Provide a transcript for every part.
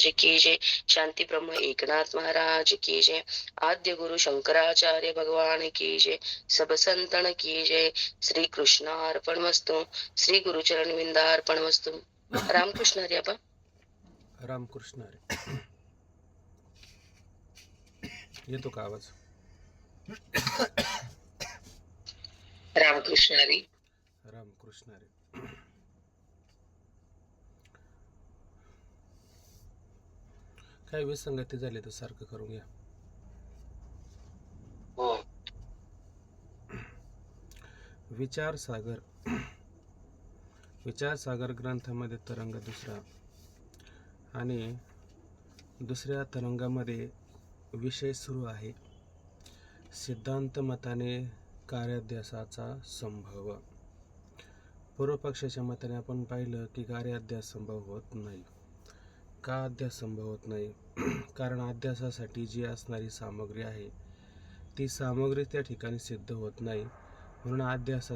महाराज की जय। शांती ब्रह्म एकनाथ महाराज की जय। आद्य गुरु शंकराचार्य भगवान की जय। सब संतन की जय। श्री कृष्णार्पणमस्तु। श्री गुरुचरण विंदार्पणमस्तु। रामकृष्ण हरी आबा. रामकृष्ण हरी. येतो का आवाज? रामकृष्ण हरी. रामकृष्ण हरी. काही विसंगती झाली तर सारखं करून घ्या. हो. विचारसागर ग्रंथामध्ये तरंग दुसरा आणि दुसऱ्या तरंगामध्ये विषय सुरू आहे सिद्धांत मताने कार्याध्यासाचा संभव. पूर्वपक्षाच्या मताने आपण पाहिलं की कार्याध्यास संभव होत नाही. का अध्यास संभव होत नाही? कारण अध्यासासाठी जी असणारी सामग्री आहे ती सामग्री त्या ठिकाणी सिद्ध होत नाही. म्हणून अध्यास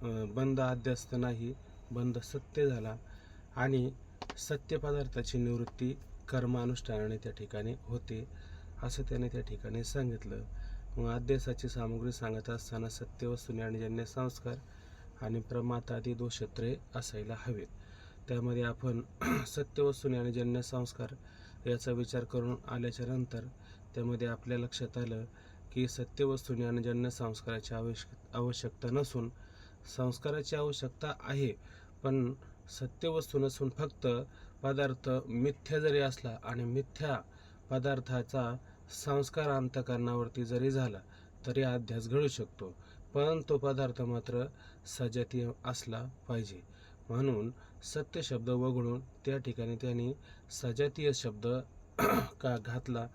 बंध अध्यास नाही, बंध सत्य झाला आणि सत्य पदार्थाची निवृत्ती कर्मानुष्ठानाने त्या ठिकाणी होते असं त्याने त्या ठिकाणी सांगितलं. मग अध्यासाची सामग्री सांगत असताना सत्य वस्तू ज्ञानजन्य संस्कार आणि प्रमातादी दोषत्रय असायला हवेत. त्यामध्ये आपण सत्य वस्तू ज्ञानजन्य संस्कार याचा विचार करून आल्याच्या नंतर त्यामध्ये आपल्या लक्षात आलं की सत्य वस्तू ज्ञानजन्य संस्काराची आवश्यकता नसून संस्काराची आवश्यकता आहे. पण सत्य वस्तू नसून फक्त पदार्थ मिथ्या जरी असला आणि मिथ्या पदार्थाचा संस्कार अंतःकरणावरती जरी झाला तरी अध्यास घडू शकतो. पण तो पदार्थ मात्र सजातीय असला पाहिजे. म्हणून सत्य शब्द वगळून त्या ठिकाणी त्यांनी सजातीय शब्द का घातला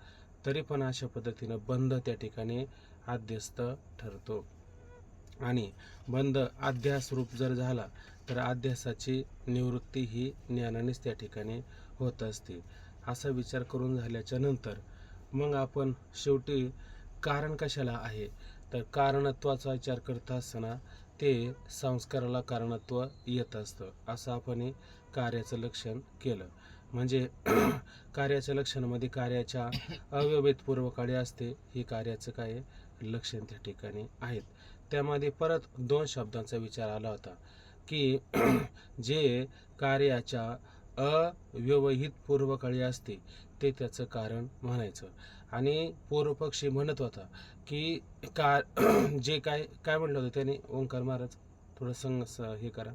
तरी पण अशा पद्धतीनं बंध त्या ठिकाणी अध्यस्त ठरतो. आणि बंध अध्यास रूप जर झाला तर अध्यासाची निवृत्ती ही ज्ञानानेच त्या ठिकाणी होत असते. असा विचार करून झाल्याच्या नंतर मग आपण शेवटी कारण कशाला आहे तर कारणत्वाचा विचार करत असताना ते संस्काराला कारणत्व येत असतं असं आपण कार्याचं लक्षण केलं. म्हणजे कार्याच्या लक्षणामध्ये कार्याच्या अव्यवहित पूर्वकाळी असते ही कार्याचं काय लक्षण त्या ठिकाणी आहेत. त्यामध्ये परत दोन शब्दांचा विचार आला होता की जे कार्याच्या अव्यवहित पूर्वकाळी असते ते त्याचं कारण म्हणायचं. आणि पूर्वपक्षी म्हणत होता की जे काय म्हटलं होतं त्याने ओंकार महाराज थोडं हे करा.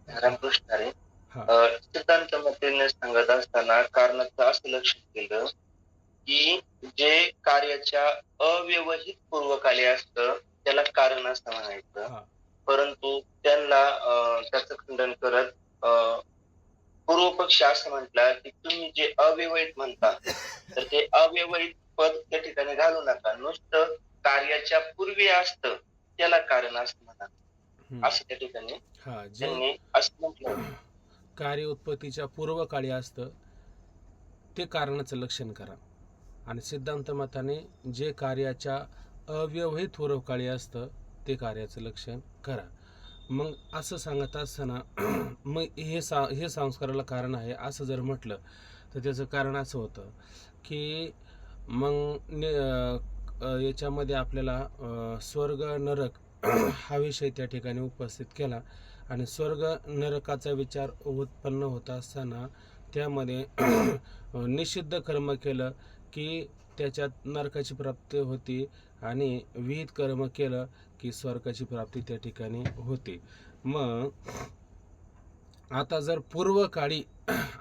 रामकृष्ण हरी. सिद्धांत मताने सांगत असताना कारणाचं असं लक्षात केलं की जे कार्याच्या अव्यवहित पूर्वकाली असतं त्याला कारण असं म्हणायचं. परंतु त्यांना त्याचं खंडन करत पूर्वपक्ष असं म्हटला की तुम्ही जे अव्यवहित म्हणता तर ते अव्यवहित पद त्या ठिकाणी घालू नका. नुसतं कार्याच्या पूर्वी असतं त्याला कारण असं म्हणा. असं त्या ठिकाणी त्यांनी असं म्हटलं. कार्य उत्पत्तीच्या पूर्वकाळी असतं ते कारणाचं लक्षण करा. आणि सिद्धांत मताने जे कार्याच्या अव्यवहित पूर्वकाळी असतं ते कार्याचं लक्षण करा. मग असं सांगत असताना मग हे संस्काराला कारण आहे असं जर म्हटलं तर त्याचं कारण असं होतं की मग याच्यामध्ये आपल्याला स्वर्ग नरक हा विषय त्या ठिकाणी उपस्थित केला. आणि स्वर्ग नरकाचा विचार उत्पन्न होत असताना त्यामध्ये निषिद्ध कर्म केलं की त्याच्यात नरकाची प्राप्ती होती आणि विहित कर्म केलं की स्वर्गाची प्राप्ती त्या ठिकाणी होते. मग आता जर पूर्वकाळी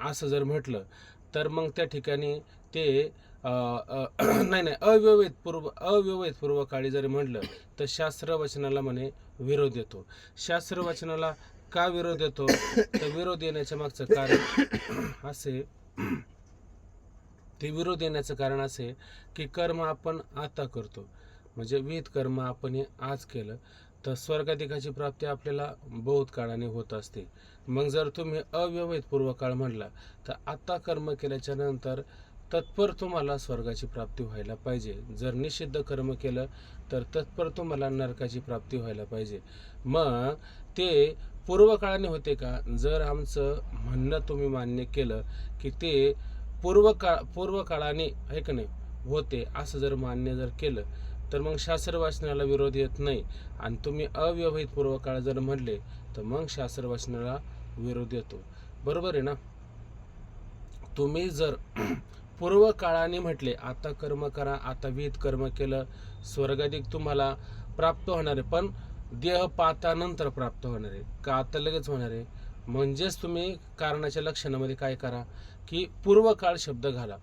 असं जर म्हटलं तर मग त्या ठिकाणी ते नाही अव्यवहित पूर्वकाळी जरी म्हटलं तर शास्त्र वचनाला म्हणे विरोध येतो. शास्त्र वचनाला का विरोध येतो तर विरोध येण्याच्या मागचं कारण असे ते विरोध येण्याचं कारण असे की कर्म आपण आता करतो म्हणजे विहित कर्म आपण हे आज केलं तर स्वर्गाधिकाची प्राप्ती आपल्याला बहुत काळाने होत असते. मग जर तुम्ही अव्यवहित पूर्वकाळ म्हटला तर आता कर्म केल्याच्या नंतर तत्पर तुम्हाला स्वर्गाची प्राप्ती व्हायला पाहिजे. जर निषिद्ध कर्म केलं तर तत्पर तुम्हाला नरकाची प्राप्ती व्हायला पाहिजे. मग ते पूर्वकाळाने होते का? जर आमचं म्हणणं तुम्ही मान्य केलं की ते पूर्वकाळाने आहे का नाही होते असं जर मान्य जर केलं तर मग शास्त्र वाचनाला विरोध येत नाही. आणि तुम्ही अव्यवहित पूर्वकाळ जर म्हणले तर मग शास्त्र वाचनाला विरोध येतो. बरोबर आहे ना? तुम्ही जर पूर्वकाळाने म्हटले आता कर्म करा, आता विहित कर्म केलं, स्वर्गाधिक तुम्हाला प्राप्त होणार आहे, पण देहपातानंतर प्राप्त होणार आहे का आता लगेच होणार आहे? म्हणजेच तुम्ही कारणाच्या लक्षणामध्ये काय करा की पूर्वकाळ शब्द घाला.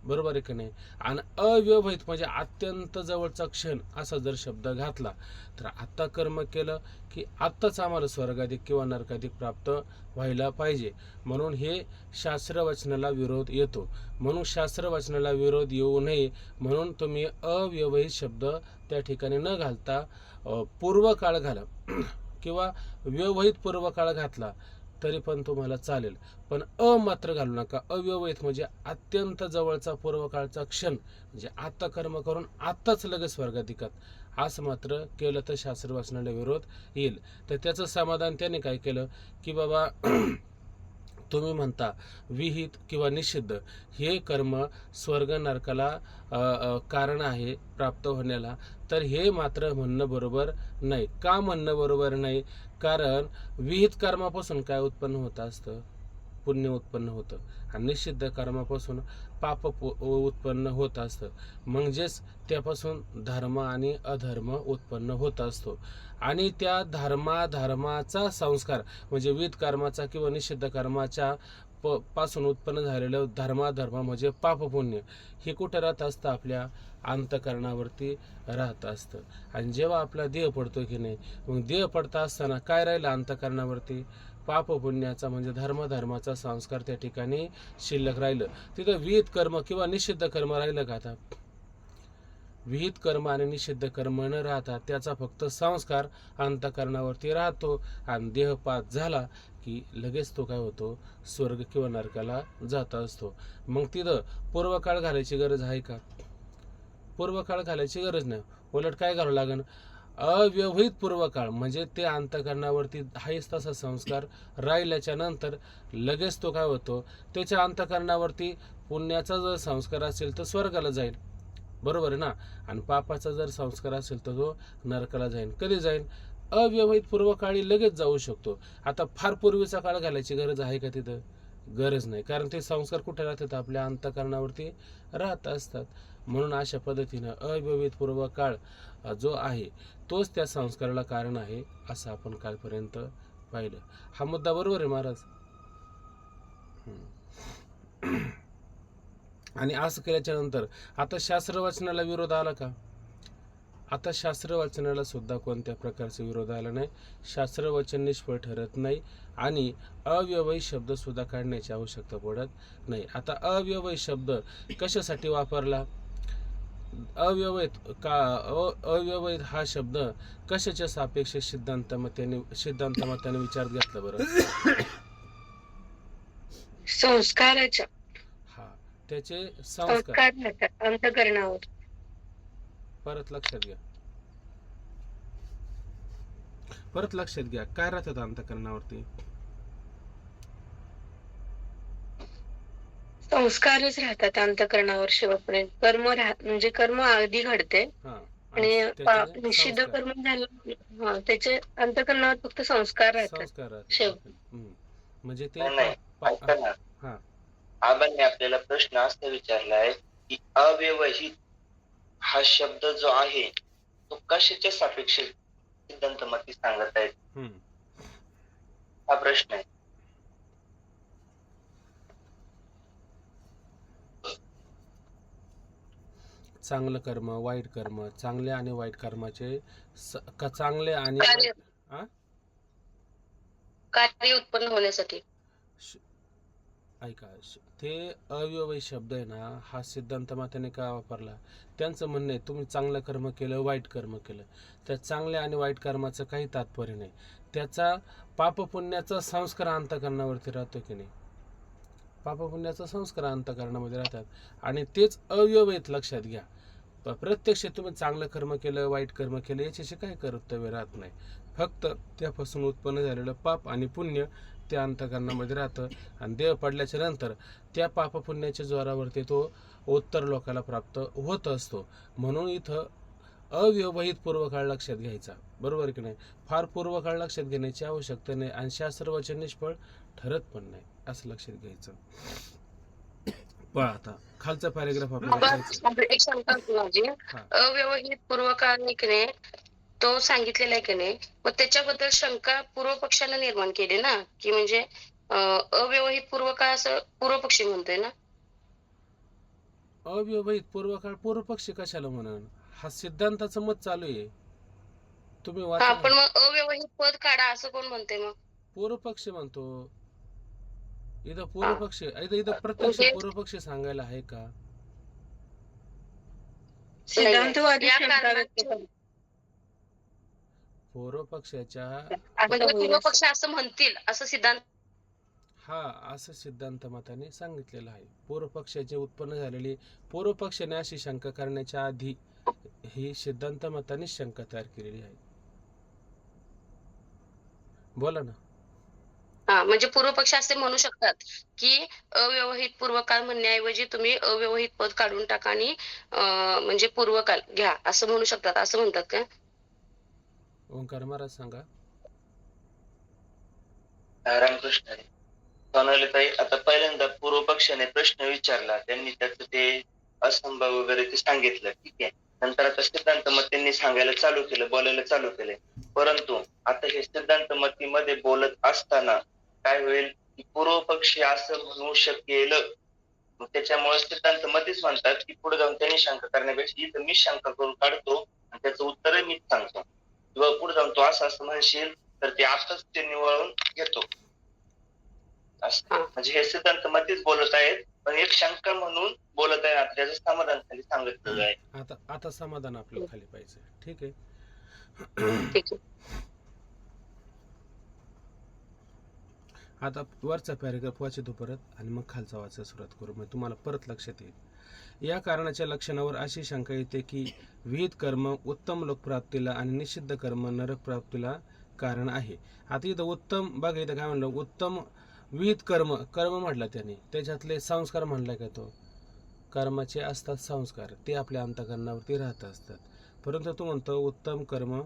बरोबर आहे की नाही? आणि अव्यवहित म्हणजे अत्यंत जवळचा क्षण असा जर शब्द घातला तर आता कर्म केलं की आत्ताच आम्हाला स्वर्गाधिक किंवा नरकाधिक प्राप्त व्हायला पाहिजे. म्हणून हे शास्त्रवचनाला विरोध येतो. म्हणून शास्त्रवचनाला विरोध येऊ नये म्हणून तुम्ही अव्यवहित शब्द त्या ठिकाणी न घालता पूर्वकाळ घाला किंवा व्यवहित पूर्वकाळ घातला तरी पण तुम्हाला चालेल, पण मात्र घालू नका. अव्यवहित म्हणजे अत्यंत जवळचा पूर्वकाळचा क्षण, म्हणजे आता कर्म करून आत्ताच लगेच स्वर्गाधिकात असं मात्र केलं तर शास्त्र वाचनाला विरोध येईल. तर त्याचं समाधान त्याने काय केलं की बाबा तुम्ही म्हणता विहित किंवा निषिद्ध हे कर्म स्वर्ग नरकाला कारण आहे प्राप्त होण्याला, तर हे मात्र म्हणणं बरोबर नाही. का म्हणणं बरोबर नाही? कारण विहित कर्मापासून काय उत्पन्न होत असतं? पुण्य उत्पन्न होतं. आणि निषिद्ध कर्मापासून पाप उत्पन्न होत असतं. म्हणजेच त्यापासून धर्म आणि अधर्म उत्पन्न होत असतो. आणि त्या धर्माचा संस्कार म्हणजे विहित कर्माचा किंवा निषिद्ध कर्माच्या पासून उत्पन्न झालेलं धर्माधर्म म्हणजे पाप पुण्य हे कुठं राहत असतं? आपल्या अंतकरणावरती राहत असतं. आणि जेव्हा आपला देह पडतो की नाही, मग देह पडता असताना काय राहिलं अंतकरणावरती? पाप पुण्याचा म्हणजे धर्माचा संस्कार त्या ठिकाणी शिल्लक राहिलं. तिथं विहित कर्म किंवा निषिद्ध कर्म राहिलं का? आता विहित कर्म आणि निषिद्ध कर्म न राहता त्याचा फक्त संस्कार अंतकरणावरती राहतो. आणि देहपात झाला की लगेच तो काय होतो? स्वर्ग किंवा नरकाला जात असतो. मग तिथं पूर्वकाळ घालायची गरज आहे का? पूर्वकाळ घालायची गरज नाही. उलट काय घालावं लागेल? अव्यवहित पूर्वकाळ म्हणजे ते अंतकरणावरती हाच तसा संस्कार राहिल्याच्या नंतर लगेच तो काय होतो? त्याच्या अंतकरणावरती पुण्याचा जर संस्कार असेल तर स्वर्गाला जाईल. बरोबर आहे ना? आणि पापाचा जर संस्कार असेल तर तो नरकाला जाईल. कधी जाईल? अव्यवहित पूर्वकाळी लगेच जाऊ शकतो. आता फार पूर्वीचा काळ घालायची गरज आहे का? तिथं गरज नाही, कारण ते संस्कार कुठे राहतात? आपल्या अंतकरणावरती राहत असतात. म्हणून अशा पद्धतीनं अव्यवहित पूर्वकाळ जो आहे तोच त्या संस्काराला कारण आहे असं आपण कालपर्यंत पाहिलं. हा मुद्दा बरोबर आहे महाराज? आणि असं केल्याच्या नंतर आता शास्त्र वाचनाला विरोध आला का? आता शास्त्र वाचनाला सुद्धा कोणत्या प्रकारचा विरोध आला नाही. शास्त्र वचन निष्फळ ठरत नाही आणि अव्यवहित शब्द सुद्धा काढण्याची आवश्यकता पडत नाही. आता अव्यवहित शब्द कशासाठी वापरला? अव्यवहित हा शब्द कशाच्या सापेक्ष सिद्धांतमताने विचारात घेतला बरं? संस्काराच्या. हा, त्याचे संस्कार अंतकरणावर. परत लक्षात घ्या काय राहतात अंतकरणावरती? संस्कारच राहतात अंतकरणावर शेवटपर्यंत. म्हणजे कर्म आधी घडते आणि निषिद्ध कर्म झालं त्याचे अंतकरणावर फक्त संस्कार राहतात. म्हणजे ते आबांनी आपल्याला प्रश्न असा विचारलाय की अव्यवहित हा शब्द जो आहे तो कशाच्या सापेक्ष सिद्धांतमती सांगत आहेत? हा प्रश्न आहे. चांगलं कर्म, वाईट कर्म, चांगले आणि वाईट कर्माचे चांगले आणि कार्य उत्पन्न होण्यासाठी. ऐका, ते अव्यवहित शब्द आहे ना, हा सिद्धांत मात्याने का वापरला? त्यांचं म्हणणं आहे तुम्ही चांगलं कर्म केलं, वाईट कर्म केलं, त्या चांगल्या आणि वाईट कर्माचं काही तात्पर्य नाही. त्याचा पापपुण्याचा संस्कार अंतकरणावरती राहतो की नाही? पापपुण्याचा संस्कार अंतकरणामध्ये राहतात आणि तेच अव्यवहित. लक्षात घ्या, प्रत्यक्ष तुम्ही चांगलं कर्म केलं, वाईट कर्म केलं याच्याशी काही कर्तव्य राहत नाही. फक्त त्यापासून उत्पन्न झालेलं पाप आणि पुण्य त्या अंतःकरणामध्ये राहतं आणि देह पडल्याच्या नंतर त्या पाप पुण्याच्या जोरावरती तो उत्तर लोकाला प्राप्त होत असतो. म्हणून इथं अव्यवहित पूर्वकाळ लक्षात घ्यायचा, बरोबर की नाही. फार पूर्वकाळ लक्षात घेण्याची आवश्यकता नाही आणि शास्त्रवचन निष्फळ ठरत पण नाही, असं लक्षात घ्यायचं. पण आता खालचा पॅरेग्राफ आपल्याला एक शंका होती माझी. अव्यवहित पूर्वकाळ नाही तो सांगितलेला आहे की नाही, मग त्याच्याबद्दल शंका पूर्व पक्षाला निर्माण केली ना, की म्हणजे अव्यवहित पूर्वकाळ असं पूर्व पक्षी म्हणतोय ना. अव्यवहित पूर्वकाळ पूर्व पक्षी कशाला म्हणून, हा सिद्धांताचं मत चालू आहे, तुम्ही वाचा. पण मग अव्यवहित पद काढा असं कोण म्हणते मग? पूर्व पक्षी म्हणतो इथं. पूर्व पक्षी इथं प्रत्यक्ष पूर्व पक्षी सांगायला आहे का? सिद्धांतवादी पूर्व पक्षाच्या पूर्व पक्ष असं म्हणतील असं सिद्धांत, हा असं सिद्धांत मताने सांगितलेलं आहे. पूर्व पक्षाचे उत्पन्न झालेली पूर्व पक्षाने अशी शंका करण्याच्या आधी ही सिद्धांत मताने शंका तयार केलेली आहे. बोला ना. म्हणजे पूर्व पक्ष असे म्हणू शकतात की अव्यवहित पूर्वकाळ म्हणण्याऐवजी तुम्ही अव्यवहित पद काढून टाका आणि म्हणजे पूर्वकाळ घ्या असं म्हणू शकतात, असं म्हणतात का? ओंकार महाराज सांगा. रामकृष्ण हरी. सोनालीताई, आता पहिल्यांदा पूर्व पक्षाने प्रश्न विचारला, त्यांनी त्याचं ते असंभव वगैरे ते सांगितलं, ठीक आहे. नंतर आता सिद्धांत मत त्यांनी सांगायला चालू केलं, बोलायला चालू केले. परंतु आता हे सिद्धांत मतीमध्ये बोलत असताना काय होईल की पूर्व पक्षी असं म्हणू शकेल, त्याच्यामुळे सिद्धांत मतीच म्हणतात की पुढे जाऊन त्यांनी शंका करण्यापेक्षा इथं मी शंका करून काढतो आणि त्याचं उत्तरही मीच सांगतो, किंवा पुढे जाऊन तो असं म्हणशील तर ते आताच ते निवळून घेतो. म्हणजे हे सिद्धांत मतीच बोलत आहेत, पण एक शंका म्हणून बोलत आहे. त्याचं समाधान खाली सांगितलेलं आहे. आता समाधान आपलं खाली पाहिजे, ठीक आहे. आता वरचा पॅरेग्राफ वाचतो परत आणि मग खालचा वाचायला सुरुवात करू, मग तुम्हाला परत लक्षात येईल. या कारणाच्या लक्षणावर अशी शंका येते की विहित कर्म उत्तम लोकप्राप्तीला आणि निषिद्ध कर्म नरक प्राप्तीला कारण आहे. आता इथं उत्तम बघा, इथं काय म्हणलं, उत्तम विहित कर्म म्हटलं त्याने, त्याच्यातले संस्कार म्हणलाय का, तो कर्माचे असतात संस्कार, ते आपल्या अंतःकरणावरती राहत असतात. परंतु तो म्हणतो उत्तम कर्म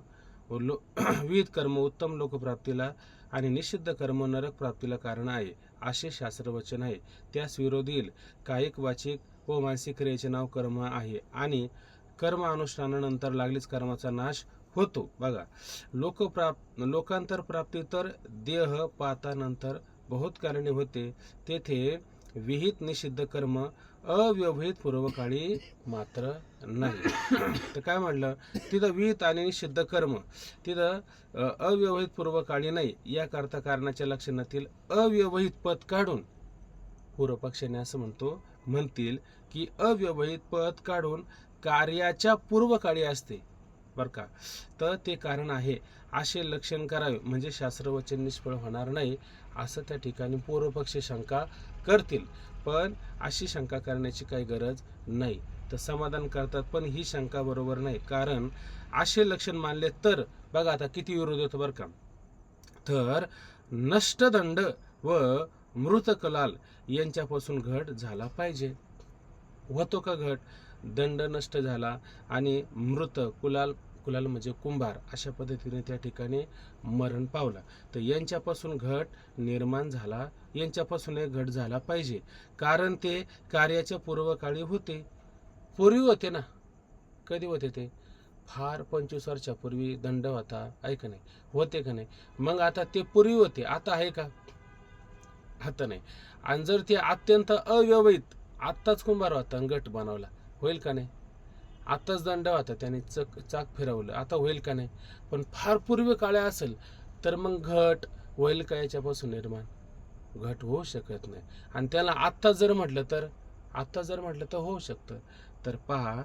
विहित कर्म उत्तम लोकप्राप्तीला आणि निषिद्ध कर्म नरक प्राप्तीला कारण आहे असे शास्त्रवचन आहे. त्यास विरोधी येईल कायिक वाचिक व मानसिक क्रियेचे नाव कर्म आहे आणि कर्म अनुष्ठानानंतर लागलीच कर्माचा नाश होतो. बघा, लोकांतर प्राप्ती तर देह पातानंतर बहुत कारणे होते, तेथे विहित निषिद्ध कर्म अव्यवहित पूर्वकाळी मात्र नाही. तर काय म्हटलं, तिथं विहित आणि निषिद्ध कर्म तिथं अव्यवहित पूर्वकाळी नाही. याकरता कारणाच्या लक्षणातील अव्यवहित पद काढून पूर्व पक्षाने असं म्हणतील की अव्यवहित पद काढून कार्याच्या पूर्वकाळी असते, बर का, तर ते कारण आहे असे लक्षण करावे, म्हणजे शास्त्रवचन निष्फळ होणार नाही असं त्या ठिकाणी पूर्वपक्षी शंका करतील. पण अशी शंका करण्याची काही गरज नाही, तर समाधान करतात. पण ही शंका बरोबर नाही, कारण असे लक्षण मानले तर बघा आता किती विरोध होतो बरं का. तर नष्टदंड व मृतकलाल यांच्यापासून घट झाला पाहिजे. होतो का घट? दंड नष्ट झाला आणि मृत कुलाल म्हणजे कुंभार अशा पद्धतीने त्या ठिकाणी मरण पावला, तर यांच्यापासून घट निर्माण झाला, यांच्यापासून एक घट झाला पाहिजे. कारण ते कार्याच्या पूर्वकाळी होते, पूर्वी होते ना. कधी होते ते? फार 25 वर्षापूर्वी दंड होता, आहे का नाही, होते का नाही. मग आता ते पूर्वी होते, आता आहे का? आता नाही. आणि जर ते अत्यंत अव्यवहित, आत्ताच कुंभार होता गट बनवला, होईल का नाही? आत्ताच दंड होता, त्याने चाक फिरवलं, आता होईल का नाही? पण फार पूर्वी काळ्या असेल तर मग घट होईल का याच्यापासून निर्माण? घट होऊ शकत नाही. आणि त्याला आत्ता जर म्हटलं तर होऊ शकतं. तर पहा,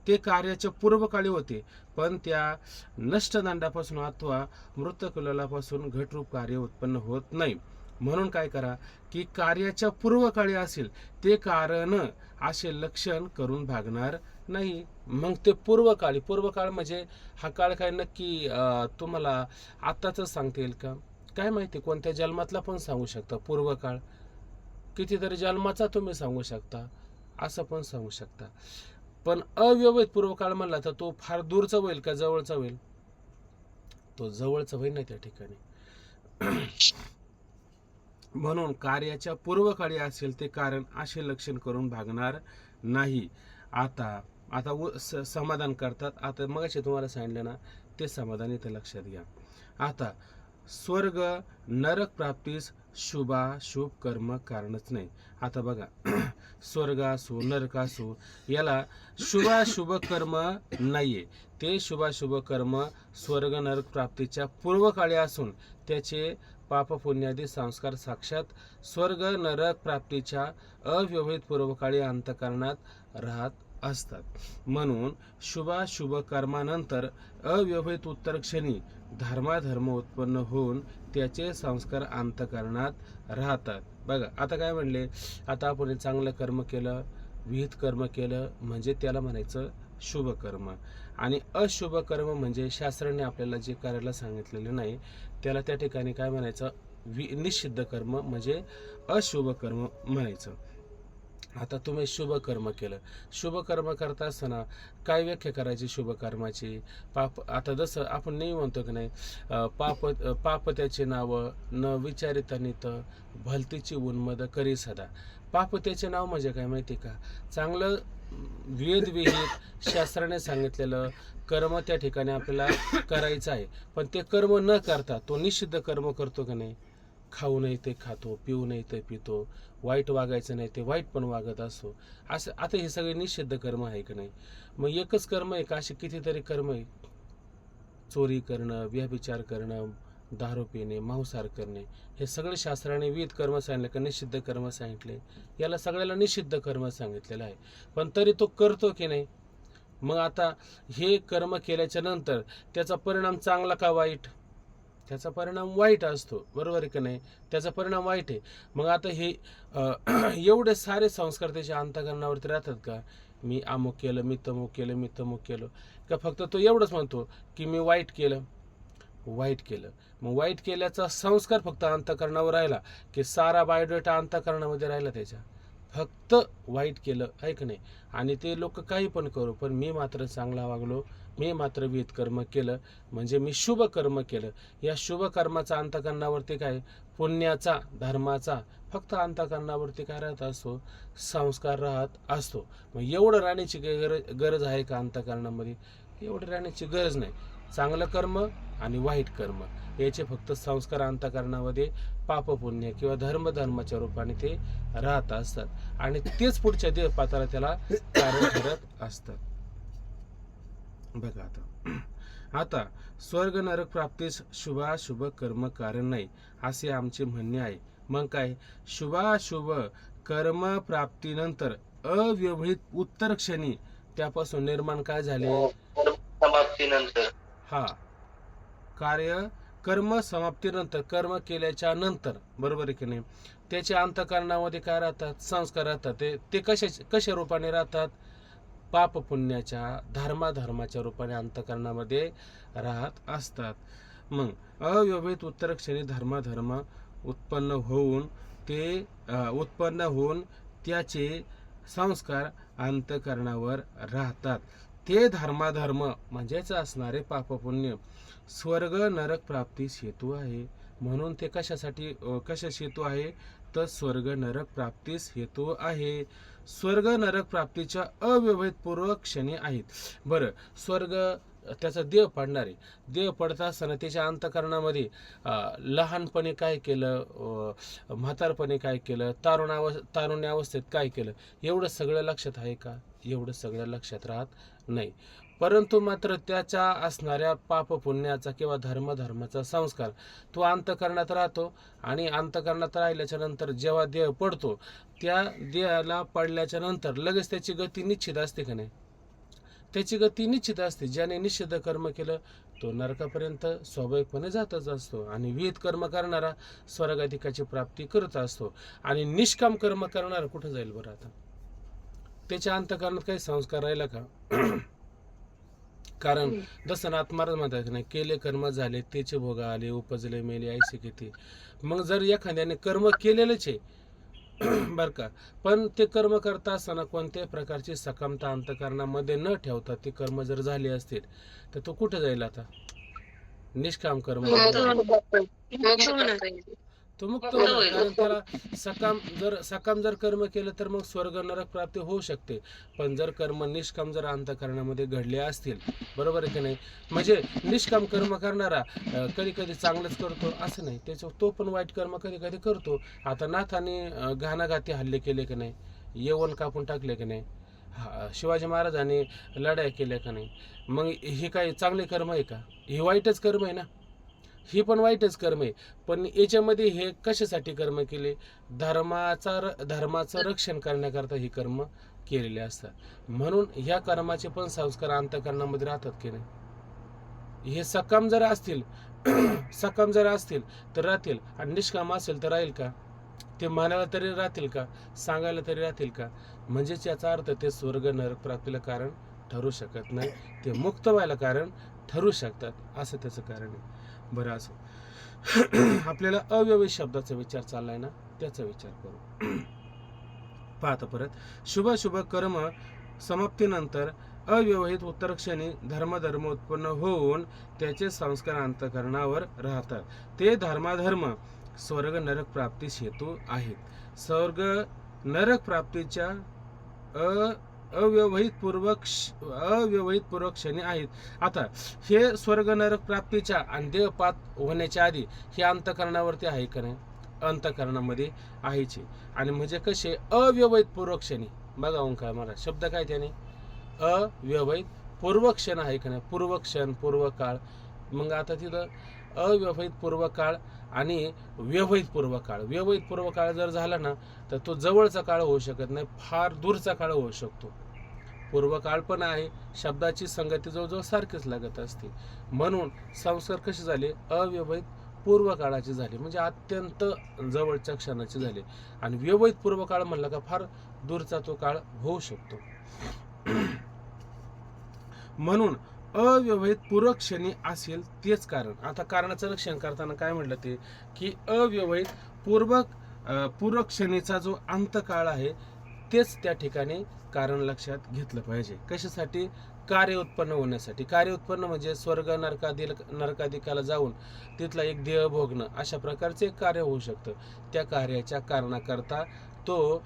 ते कार्याच्या पूर्वकाळी होते, पण त्या नष्टदंडापासून अथवा मृतकुलालापासून घटरूप कार्य उत्पन्न होत नाही. म्हणून काय करा की कार्याच्या पूर्वकाळी असेल ते कारण असे लक्षण करून भागणार नाही. मग ते पूर्वकाळ म्हणजे हा काळ काय नक्की तुम्हाला आत्ताच सांगता येईल का? काय माहिती, कोणत्या जन्मातला पण सांगू शकता पूर्वकाळ, कितीतरी जन्माचा तुम्ही सांगू शकता, असं पण सांगू शकता. पण अव्यवहित पूर्वकाळ म्हणला तर तो फार दूरचा होईल का जवळचा होईल? तो जवळचा होईल ना त्या ठिकाणी. म्हणून कार्याच्या पूर्वकाळी असेल ते कारण असे लक्षण करून भागणार नाही. आता समाधान करतात. आता मगाशी तुम्हाला सांगितलं ना, ते समाधान इथे लक्षात घ्या. आता स्वर्ग नरक प्राप्तीस शुभाशुभ कर्म कारणच नाही. आता बघा, स्वर्ग असो नरक असो, याला शुभाशुभ कर्म नाहीये. ते शुभाशुभ कर्म स्वर्ग नरक प्राप्तीच्या पूर्वकाळी असून त्याचे पाप पुण्यादी संस्कार साक्षात स्वर्ग नरक प्राप्तीच्या अव्यवहित पूर्वकाळी अंतःकरणात राहत असतात. म्हणून शुभाशुभ कर्मानंतर अव्यवहित उत्तर क्षणी धर्माधर्म उत्पन्न होऊन त्याचे संस्कार अंतःकरणात राहतात. बघा आता काय म्हणले, आता आपण चांगलं कर्म केलं, विहित कर्म केलं म्हणजे त्याला म्हणायचं शुभ कर्म, आणि अशुभ कर्म म्हणजे शास्त्राने आपल्याला जे करायला सांगितलेले नाही त्याला त्या ठिकाणी काय म्हणायचं, निषिद्ध कर्म म्हणजे अशुभ कर्म म्हणायचं. आता तुम्ही शुभ कर्म केलं, शुभ कर्म करता असताना काय व्याख्या करायची शुभ कर्माची? पाप, आता जसं आपण नेहमी म्हणतो की नाही, पाप त्याचे नाव न विचारिता नित भलतीची उन्मद करी सदा. पाप त्याचे नाव म्हणजे काय माहिती का? चांगलं वेदविहित शास्त्राने सांगितलेलं कर्म त्या ठिकाणी आपल्याला करायचं आहे, पण ते कर्म न करता तो निषिद्ध कर्म करतो की नाही, खाऊ नाही ते खातो, पिऊ नाही ते पितो, वाईट वागायचं नाही ते वाईट पण वागत असतो, असं आता हे सगळे निषिद्ध कर्म आहे की नाही? मग एकच कर्म आहे का असे कितीतरी कर्म आहे? चोरी करणं, व्यभिचार करणं, दारू पिणे, मांसाहार करणे, हे सगळे शास्त्राने विविध कर्म सांगितले का निषिद्ध कर्म सांगितले? याला सगळ्याला निषिद्ध कर्म सांगितलेलं आहे, पण तरी तो करतो की नाही? मग आता हे कर्म केल्याच्या नंतर त्याचा परिणाम चांगला का वाईट? त्याचा परिणाम वाईट असतो, बरोबर आहे का नाही? त्याचा परिणाम वाईट आहे. मग आता हे एवढे सारे संस्कार त्याच्या अंतःकरणावरती राहतात का? मी अमुक केलं, मी तमुक केलं, मी तमुक केलं, का फक्त तो एवढंच म्हणतो की मी वाईट केलं? मग वाईट केल्याचा संस्कार फक्त अंतःकरणावर राहिला की सारा बायोडेटा अंतःकरणामध्ये राहिला त्याच्या? फक्त वाईट केलं आहे का नाही? आणि ते लोक काही पण करू, पण मी मात्र चांगला वागलो, मी मात्र विहित कर्म केलं म्हणजे मी शुभ कर्म केलं. या शुभ कर्माचा अंतःकरणावरती काय, पुण्याचा धर्माचा फक्त अंतःकरणावरती काय राहत असतो, संस्कार राहत असतो. मग एवढं राहण्याची गरज आहे का अंतःकरणामध्ये? एवढं राहण्याची गरज नाही. चांगलं कर्म आणि वाईट कर्म याचे फक्त संस्कार अंतःकरणामध्ये पाप पुण्य किंवा धर्माच्या रूपाने ते राहत असतात, आणि तेच पुढच्या देहपाताला त्याला कारण ठरत असतात. बघा आता स्वर्ग नरक प्राप्तीस शुभाशुभ कर्म कारण नाही असे आमचे म्हणणे आहे. मग काय, शुभाशुभ कर्म प्राप्तीनंतर अव्यवहित उत्तर क्षणी त्यापासून निर्माण काय झाले, समाप्तीनंतर, हा कर्म समाप्तीनंतर, कर्म केल्याच्या नंतर, बरोबर आहे की नाही, त्याच्या अंतःकरणामध्ये काय राहतात, संस्कार राहतात. ते कशा रूपाने राहतात? पाप पुण्याच्या धर्माच्या रूपाने अंतःकरणामध्ये राहत असतात. मग अव्यवहित उत्तर क्षणी धर्म उत्पन्न होऊन त्याचे संस्कार अंतःकरणावर राहतात. ते धर्म म्हणजेच असणारे पाप पुण्य स्वर्ग नरक प्राप्तीस हेतू आहे. म्हणून ते कशास हेतू आहे तर स्वर्ग नरक प्राप्तीस हेतू आहे. स्वर्ग नरक प्राप्तीच्या अव्यवहित पूर्व क्षणी आहेत. बरं, स्वर्ग त्याचा देह पडणारे, देह पडत असताना त्याच्या अंतःकरणामध्ये लहानपणी काय केलं, म्हातारपणी काय केलं, तारुण्यावस्थेत काय केलं, एवढं सगळं लक्षात आहे का? एवढं सगळं लक्षात राहत नाही. परंतु मात्र त्याच्या असणाऱ्या पाप पुण्याचा किंवा धर्माचा संस्कार तो अंतःकरणात राहतो, आणि अंतःकरणात राहिल्याच्या नंतर जेव्हा देह पडतो त्या देहाला पडल्याच्या नंतर लगेच त्याची गती निश्चित असते का नाही? त्याची गती निश्चित असते. ज्याने निषिद्ध कर्म केलं तो नरकापर्यंत स्वाभाविकपणे जातच असतो, आणि विहित कर्म करणारा स्वर्गाधिकाची प्राप्ती करत असतो, आणि निष्काम कर्म करणारा कुठं जाईल बरं? आता त्याच्या अंतःकरणात काही संस्कार राहिला का? कारण जसं नाथ महाराज म्हणतात नाही, केले कर्म झाले त्याचे भोग आले, उपजले मेले ऐसे किती. मग जर एखाद्याने कर्म केलेलेच आहे बर का, पण ते कर्म करता असताना कोणत्याही प्रकारची सकामता अंतःकरणामध्ये न ठेवता ते कर्म जर झाले असतील तर तो कुठे जाईल? आता निष्काम कर्म तो मुक्त होणार. कारण त्याला सकाम जर कर्म केलं तर मग स्वर्ग नरक प्राप्ती होऊ शकते. पण जर कर्म निष्काम जर अंतःकरणामध्ये घडले असतील, बरोबर आहे की नाही? म्हणजे निष्काम कर्म करणारा कधी कधी चांगलंच करतो असं नाही, त्याचं तो पण वाईट कर्म कधी कधी करतो. आता नाथाने घाणाघाती हल्ले केले की नाही, यवन कापून टाकले की नाही, शिवाजी महाराजांनी लढाई केल्या का नाही, मग हे काही चांगले कर्म आहे का? हे वाईटच कर्म आहे ना, ही पण वाईटच कर्म आहे. पण याच्यामध्ये हे कशासाठी कर्म केले? धर्माचं रक्षण करण्याकरता ही कर्म केलेले असतात. म्हणून ह्या कर्माचे पण संस्कार अंतःकरणामध्ये राहतात की नाही? हे सकाम जर असतील तर राहतील, आणि निष्काम असेल तर राहील का? ते म्हणायला तरी राहतील का? सांगायला तरी राहतील का? म्हणजेच याचा अर्थ ते स्वर्ग नरक प्राप्तीला कारण ठरू शकत नाही, ते मुक्त व्हायला कारण ठरू शकतात, असं त्याचं कारण आहे. बरं, असं आपल्याला अव्यवहित शब्दाचा विचार चाललाय ना, त्याचा विचार करू. पाहता परत, शुभ कर्म समाप्तीनंतर अव्यवहित उत्तरक्षणी धर्म उत्पन्न होऊन त्याचे संस्कार अंतःकरणावर राहतात. ते धर्माधर्म स्वर्ग नरक प्राप्तीस हेतू आहेत. स्वर्ग नरक प्राप्तीच्या अव्यवहित पूर्वक क्षणी आहेत. आता हे स्वर्ग नरक प्राप्तीच्या आणि देहपात होण्याच्या आधी हे अंतःकरणावरती आहे का नाही? अंतःकरणामध्ये आहेच. आणि म्हणजे कसे अव्यवहित पूर्व क्षणी, बघा ओंकार मला शब्द काय त्याने, अव्यवहित पूर्व क्षण आहे का नाही? पूर्व क्षण, पूर्व काळ. मग आता तिथं अव्यवहित पूर्व काळ आणि व्यवहित पूर्व काळ. व्यवहित पूर्व काळ जर झाला ना तर तो जवळचा काळ होऊ शकत नाही, फार दूरचा काळ होऊ शकतो. पूर्व काळ पण आहे, शब्दाची संगती जवळजवळ सारखीच लागत असते. म्हणून संस्कार कसे झाले? अव्यवहित पूर्व काळाचे झाले, म्हणजे अत्यंत जवळच्या क्षणाचे झाले. आणि व्यवहित पूर्व काळ म्हणला का फार दूरचा तो काळ होऊ शकतो. म्हणून अव्यवहित पूर्व क्षणी असेल तेच कारण. आता कारणाचं लक्षण करताना काय म्हटलं ते, की अव्यवहित पूर्व क्षणीचा जो अंतकाळ आहे तेच त्या ठिकाणी कारण लक्षात घेतलं पाहिजे. कशासाठी? कार्य उत्पन्न होण्यासाठी. कार्य उत्पन्न म्हणजे स्वर्ग नरकादिकाला जाऊन तिथला एक देह भोगणं, अशा प्रकारचे कार्य होऊ शकतं. त्या कार्याच्या कारणाकरता तो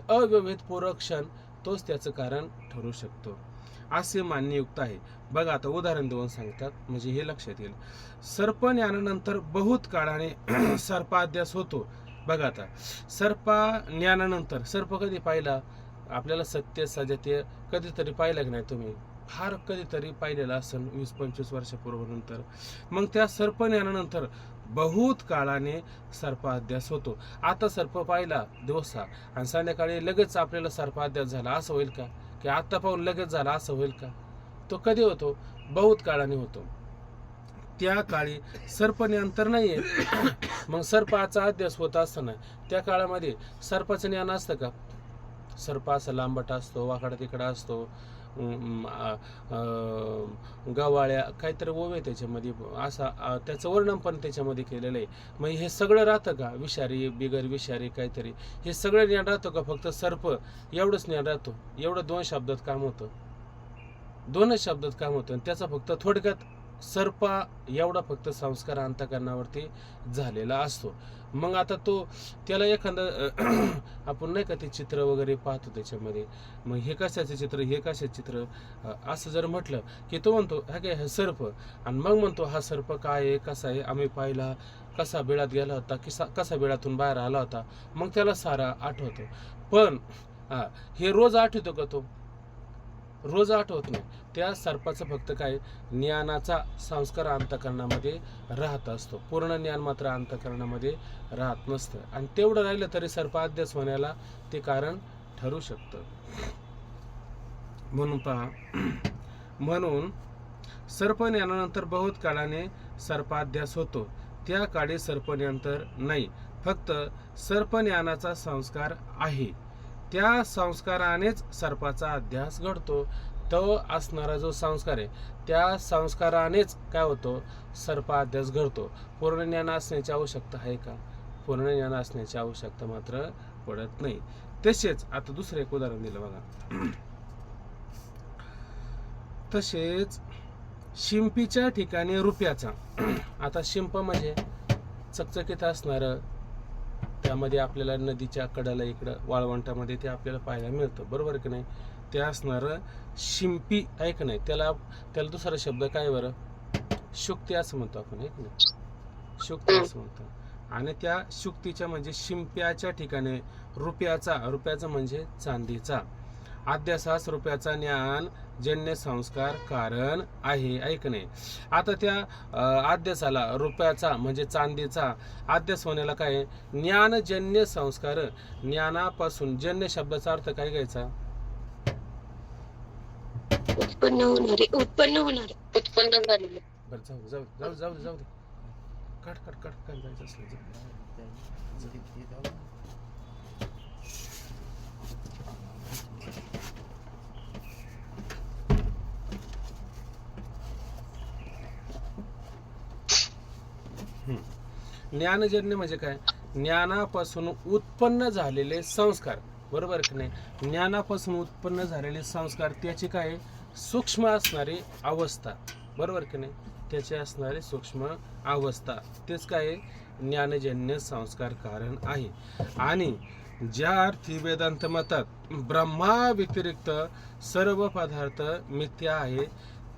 अव्यवहित पूर्वक्षण तोच त्याचं कारण ठरू शकतो, असे मान्ययुक्त आहे. बघा आता उदाहरण देऊन सांगतात म्हणजे हे लक्षात येईल. सर्प ज्ञानानंतर बहुत काळाने सर्पाध्यास होतो. बघा आता सर्पज्ञानानंतर, सर्प कधी पाहिला? आपल्याला सत्य सजत्य कधीतरी पाहिलं की नाही तुम्ही? फार कधीतरी पाहिलेला असेल 20-25 वर्षापूर्वीनंतर. मग त्या सर्पज्ञानानंतर बहुत काळाने सर्पाध्यास होतो. आता सर्प पाहिला दिवसा आणि संध्याकाळी लगेच आपल्याला सर्पाध्यास झाला, असं होईल का? की आता पाहून लगेच झाला, असं होईल का? तो कधी होतो? बहुत काळाने होतो. त्या काळी सर्पज्ञान तर नाहीये. मग सर्पाचा अध्यास होत असताना त्या काळामध्ये सर्पाचं ज्ञान असतं का? सर्प असा लांबट असतो, वाकडा तिकडा असतो, गवाळ्या काहीतरी ओवे त्याच्यामध्ये, असा त्याचं वर्णन पण त्याच्यामध्ये केलेलं आहे. मग हे सगळं राहतं का? विषारी बिगर विषारी काहीतरी, हे सगळं ज्ञान राहतं का? फक्त सर्प एवढंच ज्ञान राहतो? एवढं 2 शब्दात काम होतं, 2च शब्दात काम होतं. आणि त्याचा फक्त थोडक्यात सर्पा एवढा फक्त संस्कार अंतःकरणावरती झालेला असतो. मग आता तो त्याला एखादं आपण नाही का ते चित्र वगैरे पाहतो त्याच्यामध्ये, मग हे कशाचं चित्र, हे कशाचं चित्र, असं जर म्हटलं की तो म्हणतो हा काय हा सर्प, आणि मग म्हणतो हा सर्प काय आहे, कसा आहे, आम्ही पाहिला, कसा बिळात गेला होता, कसा बिळातून बाहेर आला होता, मग त्याला सारा आठवतो. पण हे रोज आठवतो का? तो रोज आठवत नाही. त्या सर्पाचं फक्त काय, ज्ञानाचा संस्कार अंतःकरणामध्ये राहत असतो, पूर्ण ज्ञान मात्र अंतःकरणामध्ये राहत नसतं. आणि तेवढं राहिलं तरी सर्पाध्यास होण्याला ते कारण ठरू शकतं. म्हणून पहा, म्हणून सर्पज्ञानानंतर बहुत काळाने सर्पाध्यास होतो. त्या काळी सर्पज्ञान तर नाही, फक्त सर्पज्ञानाचा संस्कार आहे. त्या संस्कारानेच सर्पाचा अध्यास घडतो. तो असणारा जो संस्कार आहे त्या संस्कारानेच काय होतो, सर्प अध्यास घडतो. पूर्ण ज्ञान असण्याची आवश्यकता आहे का? पूर्ण ज्ञान असण्याची आवश्यकता मात्र पडत नाही. तसेच आता दुसरं एक उदाहरण दिलं बघा. तसेच शिंपीच्या ठिकाणी रुपयाचा. आता शिंप म्हणजे चकचकीत असणार, त्यामध्ये आपल्याला नदीच्या कडाला इकडं वाळवंटामध्ये ते आपल्याला पाहायला मिळतं, बरोबर की नाही? ते असणार शिंपी आहे की नाही, त्याला दुसरा शब्द काय बरं, शुक्ती असं म्हणतो आपण, आहे की नाही? शुक्ती असं म्हणतो. आणि त्या शुक्तीच्या म्हणजे शिंप्याच्या ठिकाणी रुपयाचा म्हणजे चांदीचा अध्यासास रुपयाचा ज्ञान जन्य संस्कार कारण आहे, ऐक नाही. आता त्या अध्यासाला रुपयाचा म्हणजे चांदीचा अध्यास होण्याला काय, ज्ञानजन्य संस्कार. ज्ञानापासून जन्य शब्दाचा अर्थ काय घ्यायचा? उत्पन्न होणारे. बरं जाऊ दे. काट काय जायचं असलं ज्ञानजन्य म्हणजे काय, ज्ञानापासून उत्पन्न झालेले संस्कार, बरोबर की नाही? ज्ञानापासून उत्पन्न झालेले संस्कार त्याची काय, सूक्ष्म असणारी अवस्था, बरोबर की नाही? त्याची असणारी सूक्ष्म अवस्था, तेच काय, ज्ञानजन्य संस्कार कारण आहे. आणि ज्या अर्थी वेदांत मतात ब्रह्मा व्यतिरिक्त सर्व पदार्थ मिथ्या आहे,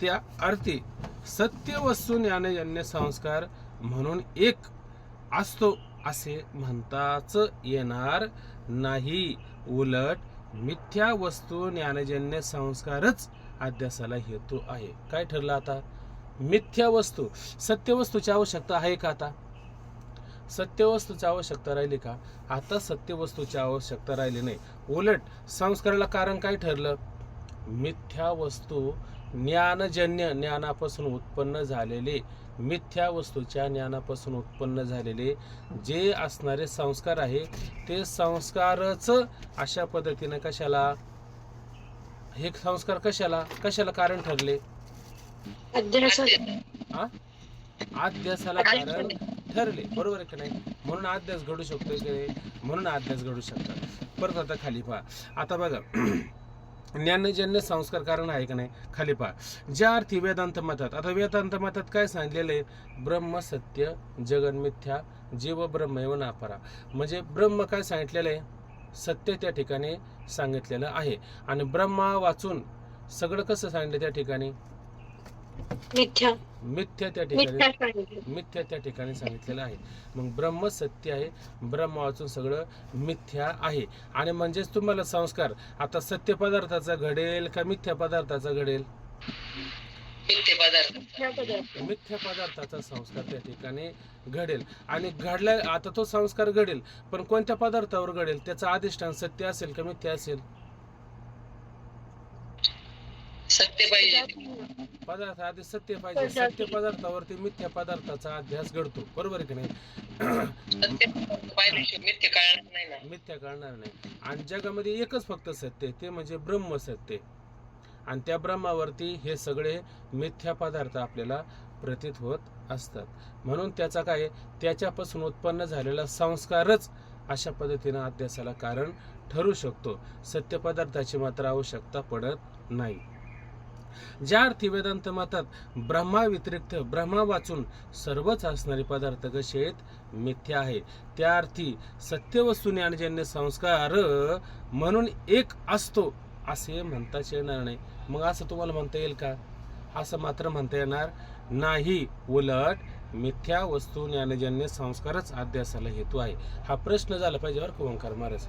त्या अर्थी सत्य वस्तू ज्ञानजन्य संस्कार म्हणून एक असतो असे म्हणताच येणार नाही. उलट मिथ्या वस्तू ज्ञानजन्य संस्कारच अध्यासाला हेतू आहे. काय ठरलं आता? मिथ्या वस्तू, सत्य वस्तूची आवश्यकता आहे का? आता सत्य वस्तूची आवश्यकता राहिली का? आता सत्य वस्तूची आवश्यकता राहिली नाही. उलट संस्काराला कारण काय ठरलं? मिथ्या वस्तू ज्ञानजन्य, ज्ञानापासून उत्पन्न झालेले, मिथ्या वस्तूच्या ज्ञानापासून उत्पन्न झालेले जे असणारे संस्कार आहे ते संस्कारच अशा पद्धतीने कशाला, हे संस्कार कशाला कारण ठरले? अध्यासाला कारण ठरले, बरोबर आहे की नाही? म्हणून अध्यास घडू शकतो की नाही? म्हणून अध्यास घडू शकतात. परत आता खाली पहा. आता बघा, ज्ञानजन्य संस्कार कारण आहे का नाही? खाली पहा. ज्या अर्थी वेदांत मतात, आता वेदांत मतात काय सांगितलेलं आहे? ब्रह्म सत्य जगन मिथ्या जीव ब्रह्मैव नापरा. म्हणजे ब्रह्म काय सांगितलेलं आहे? सत्य त्या ठिकाणी सांगितलेलं आहे. आणि ब्रह्मा वाचून सगळं कसं सांगितलं त्या ठिकाणी? मिथ्या त्या ठिकाणी सांगितलेलं आहे. मग ब्रह्म सत्य आहे, ब्रह्म वाचून सगळं मिथ्या आहे. आणि म्हणजेच तुम्हाला संस्कार आता सत्य पदार्थाचा घडेल का मिथ्या पदार्थाचा घडेल? मिथ्या पदार्थाचा संस्कार त्या ठिकाणी घडेल. आणि घडल्या, आता तो संस्कार घडेल पण कोणत्या पदार्थावर घडेल? त्याचा अधिष्ठान सत्य असेल का मिथ्या असेल? सत्य पाहिजे, पदार्थ आधी सत्य पाहिजे. सत्य पदार्थावरती मिथ्या पदार्थाचा अध्यास घडतो, बरोबर आहे की नाही? मिथ्या कळणार नाही. आणि जगामध्ये एकच फक्त सत्य, ते म्हणजे ब्रह्म सत्य. आणि त्या ब्रह्मावरती हे सगळे मिथ्या पदार्थ आपल्याला प्रतीत होत असतात. म्हणून त्याचा काय, त्याच्यापासून उत्पन्न झालेला संस्कारच अशा पद्धतीने अध्यासाला कारण ठरू शकतो. सत्य पदार्थाची मात्र आवश्यकता पडत नाही. ज्या अर्थी वेदांत मतात ब्रह्मा व्यतिरिक्त, ब्रह्मा वाचून सर्वच असणारे पदार्थ कसे आहेत? मिथ्या आहे. त्या अर्थी सत्यवस्तू ज्ञानजन्य संस्कार म्हणून एक असतो असे म्हणताच येणार नाही. मग असं तुम्हाला म्हणता येईल का? असं मात्र म्हणता येणार नाही. उलट मिथ्या वस्तू ज्ञानजन्य संस्कारच अध्यासाला हेतू आहे. हा प्रश्न झाला पाहिजे बरं का ओंकार महाराज,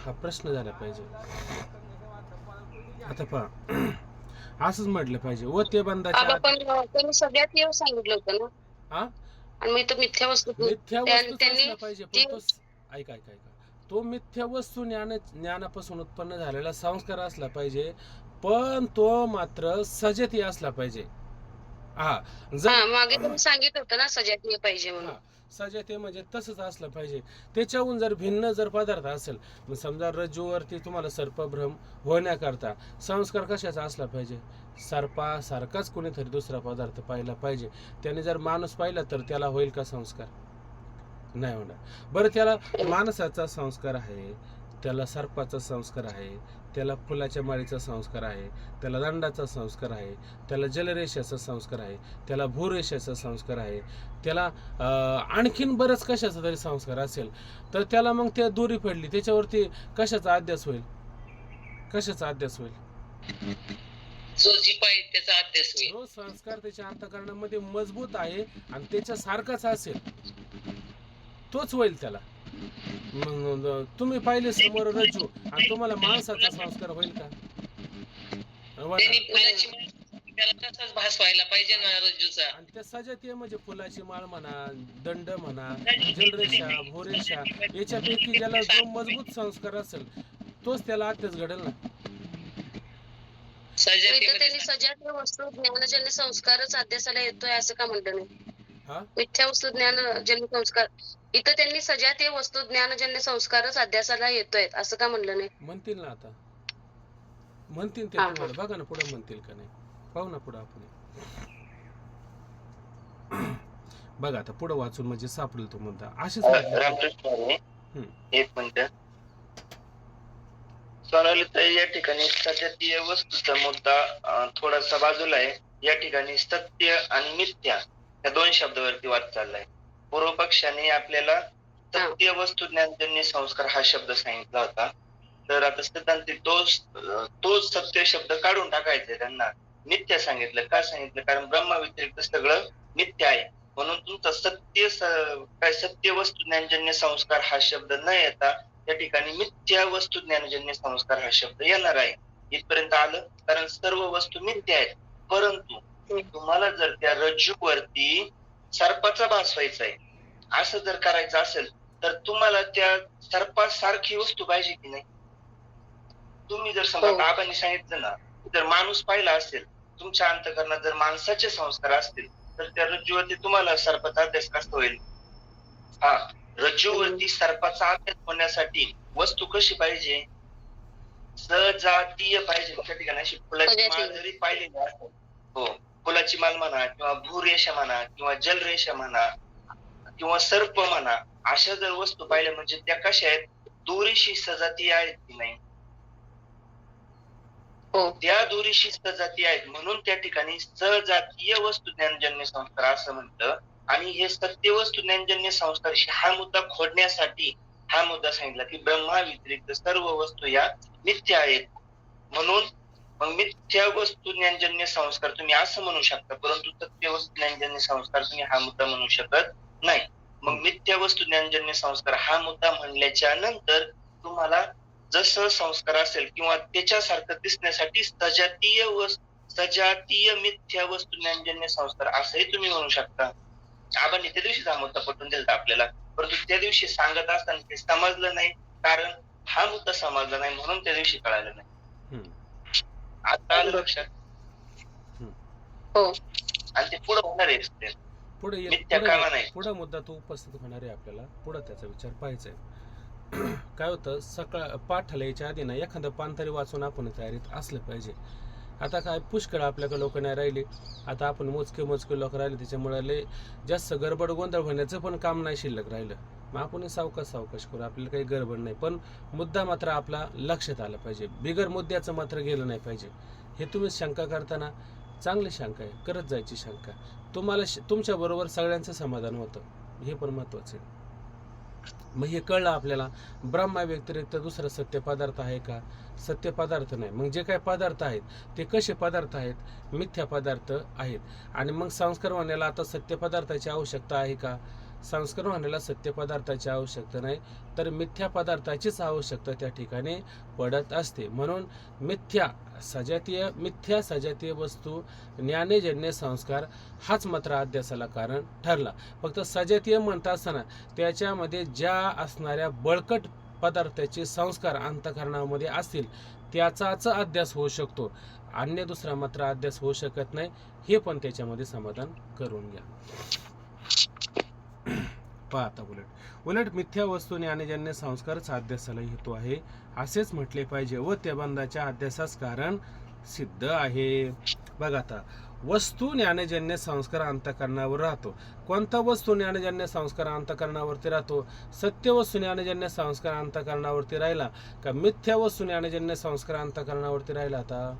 हा प्रश्न झाला पाहिजे. आता पहा, असंच म्हटलं पाहिजे. व ते बंधाच्या सगळ्यात येऊ सांगितलं होतं ना, आणि मी तर मिथ्या वस्तू पाहिजे. पण तो ऐका तो मिथ्या वस्तू ज्ञानापासून उत्पन्न झालेला संस्कार असला पाहिजे, पण तो मात्र सजती असला पाहिजे. मागे तुम्ही सांगितलं होतं ना सजातीय पाहिजे म्हणून. सजातीय म्हणजे तसंच असलं पाहिजे. त्याच्याहून जर भिन्न जर पदार्थ असेल, मग समजा रज्जूवरती तुम्हाला सर्पभ्रम होण्याकरता संस्कार कशाचा असला पाहिजे? सर्पासारखाच कोणीतरी दुसरा पदार्थ पाहिला पाहिजे. त्याने जर माणूस पाहिला तर त्याला होईल का संस्कार? नाही होणार. बरं, त्याला माणसाचा संस्कार आहे, त्याला सर्पाचा संस्कार आहे, त्याला फुलाच्या माळीचा संस्कार आहे, त्याला दंडाचा संस्कार आहे, त्याला जलरेषाचा संस्कार आहे, त्याला भूरेषाचा संस्कार आहे, त्याला आणखीन बरंच कशाचा तरी संस्कार असेल, तर त्याला मग त्या दोरी पडली त्याच्यावरती कशाचा अध्यास होईल? कशाचा अध्यास होईल? जो जी पाहिजे त्याचा अभ्यास होईल. जो संस्कार त्याच्या अंतःकरणामध्ये मजबूत आहे आणि त्याच्या सारखाच असेल तोच होईल त्याला. मग तुम्ही पाहिले समोर रज्जू आणि तुम्हाला माणसाचा संस्कार होईल का? त्याला तसाच भास व्हायला पाहिजे ना रज्जूचा. आणि त्या सजातीय म्हणजे फुलाची माळ म्हणा, दंड म्हणा, जलरेषा, भोरेषा, याच्यापैकी ज्याला जो मजबूत संस्कार असेल तोच त्याला अध्यक्ष घडेल ना. त्यांनी सजातीय वस्तू ज्ञानजन्य संस्कारच अध्यासाला येतोय असं का म्हणलं नाही? मिथ्या वस्तू ज्ञानजन्य संस्कार, इथं त्यांनी सजातीय वस्तू ज्ञानजन्य संस्कारच अध्यासाला येतोय असं का म्हणलं नाही? म्हणतील ना, आता म्हणतील ते तुम्हाला. बघा ना पुढे म्हणतील का नाही, पाहू ना पुढे आपण. बघा आता पुढे वाचून म्हणजे सापडेल तो म्हणता असेच. एक मिनिट सोनालीताई, या ठिकाणी सजातीय वस्तूचा मुद्दा थोडासा बाजूला आहे. या ठिकाणी सत्य आणि मिथ्या या दोन शब्दावरती वाद चाललाय. पूर्व पक्षाने आपल्याला सत्य वस्तू ज्ञानजन्य संस्कार हा शब्द सांगितला होता, तर आता सिद्धांती तोच सत्य शब्द काढून टाकायचे, त्यांना मिथ्या सांगितलं. का सांगितलं? कारण ब्रह्मा व्यतिरिक्त सगळं मिथ्या आहे, म्हणून तुमचा सत्य वस्तू ज्ञानजन्य संस्कार हा शब्द न येता त्या ठिकाणी मिथ्या वस्तू ज्ञानजन्य संस्कार हा शब्द येणार आहे. इथपर्यंत आलं. कारण सर्व वस्तू मिथ्या आहेत, परंतु तुम्हाला जर त्या रज्जूवरती सर्पाचा भास व्हायचा आहे असं जर करायचं असेल तर तुम्हाला त्या सर्पासारखी वस्तू पाहिजे की नाही? तुम्ही जर समजा बाबांनी सांगितलं ना, जर माणूस पाहिला असेल, तुमच्या अंतःकरणात जर माणसाचे संस्कार असतील तर त्या रज्जूवरती तुम्हाला सर्पाचा अभ्यास कसा होईल? रज्जूवरती सर्पाचा अभ्यास होण्यासाठी वस्तू कशी पाहिजे? सजातीय पाहिजे. त्या ठिकाणी अशी फुलाची माळ जरी पाहिलेली असेल, हो, फुलाची माळ म्हणा किंवा भूरेषा म्हणा किंवा जलरेषा म्हणा किंवा सर्प म्हणा, अशा जर वस्तू पाहिल्या म्हणजे त्या कशा आहेत? दोरीशी सजातीय आहेत की नाही? त्या दोरीशी सजातीय आहेत, म्हणून त्या ठिकाणी सजातीय वस्तू ज्ञानजन्य संस्कार असं म्हणतं. आणि हे सत्य वस्तू ज्ञानजन्य संस्कार हा मुद्दा खोडण्यासाठी हा मुद्दा सांगितला की ब्रह्मा व्यतिरिक्त सर्व वस्तू या मिथ्या आहेत, म्हणून मग मिथ्या वस्तू ज्ञानजन्य संस्कार तुम्ही असं म्हणू शकता, परंतु सत्य वस्तू ज्ञानजन्य संस्कार तुम्ही हा मुद्दा म्हणू शकत नाही. मग मिथ्या वस्तू ज्ञानजन्य संस्कार हा मुद्दा म्हणल्याच्या नंतर तुम्हाला जसं संस्कार असेल किंवा त्याच्यासारखं दिसण्यासाठी सजातीय मिथ्या वस्तू ज्ञानजन्य संस्कार असंही तुम्ही म्हणू शकता. आपण त्या दिवशी हा मुद्दा पटवून दिला आपल्याला, परंतु त्या दिवशी सांगत असताना ते समजलं नाही, कारण हा मुद्दा समजला नाही म्हणून त्या दिवशी कळालं नाही. आता आलं लक्षात? आणि ते पुढे होणार आहे. पुढे मुद्दा तो उपस्थित होणार आहे आपल्याला. पुढे त्याचा विचार पाहायचा आहे. काय होतं, सकाळ पाठाला यायच्या आधी ना एखादं पान तरी वाचून आपण तयारीत असलं पाहिजे. आता काय पुष्कळ आपल्याकडे लोक नाही राहिले, आता आपण मोजके लोक राहिले, त्याच्यामुळे जास्त गडबड गोंधळ होण्याचं पण काम नाही शिल्लक राहिलं. मग आपण सावकाश करू, आपल्याला काही गडबड नाही, पण मुद्दा मात्र आपला लक्षात आला पाहिजे, बिगर मुद्द्याचं मात्र गेलं नाही पाहिजे. हे तुम्ही शंका करताना चांगली शंका आहे, करत जायची शंका, तुम्हाला तुमच्या बरोबर सगळ्यांचं समाधान होतं, हे पण महत्वाचं आहे. मग हे कळलं आपल्याला, ब्रह्मा व्यतिरिक्त दुसरा सत्य पदार्थ आहे का? सत्य पदार्थ नाही. मग जे काही पदार्थ आहेत ते कसे पदार्थ आहेत? मिथ्या पदार्थ आहेत. आणि मग संस्कार होण्याला आता सत्य पदार्थाची आवश्यकता आहे का? संस्कार होण्याला सत्य पदार्थाची आवश्यकता नाही, तर मिथ्या पदार्थाचीच आवश्यकता त्या ठिकाणी पडत असते. म्हणून मिथ्या सजातीय वस्तू ज्ञानजन्य संस्कार हाच मात्र अध्यासाला कारण ठरला. फक्त सजातीय म्हणता असताना त्याच्यामध्ये ज्या असणाऱ्या बळकट पदार्थाचे संस्कार अंतःकरणामध्ये असतील त्याचाच अध्यास होऊ शकतो, अन्य दुसरा मात्र अध्यास होऊ शकत नाही. हे पण त्याच्यामध्ये समाधान करून घ्या. पहा आता उलट मिथ्या वस्तू ज्ञानजन्य संस्कारच अध्यासाला हेतू आहे असेच म्हटले पाहिजे व त्या बंधाच्या अध्यासास कारण सिद्ध आहे. बघा आता वस्तू ज्ञानजन्य संस्कार अंतःकरणावर राहतो. कोणता वस्तू ज्ञानजन्य संस्कार अंतःकरणावरती राहतो? सत्य वस्तू ज्ञानजन्य संस्कार अंतःकरणावरती राहिला का मिथ्या वस्तू ज्ञानजन्य संस्कार अंतःकरणावरती राहिला? आता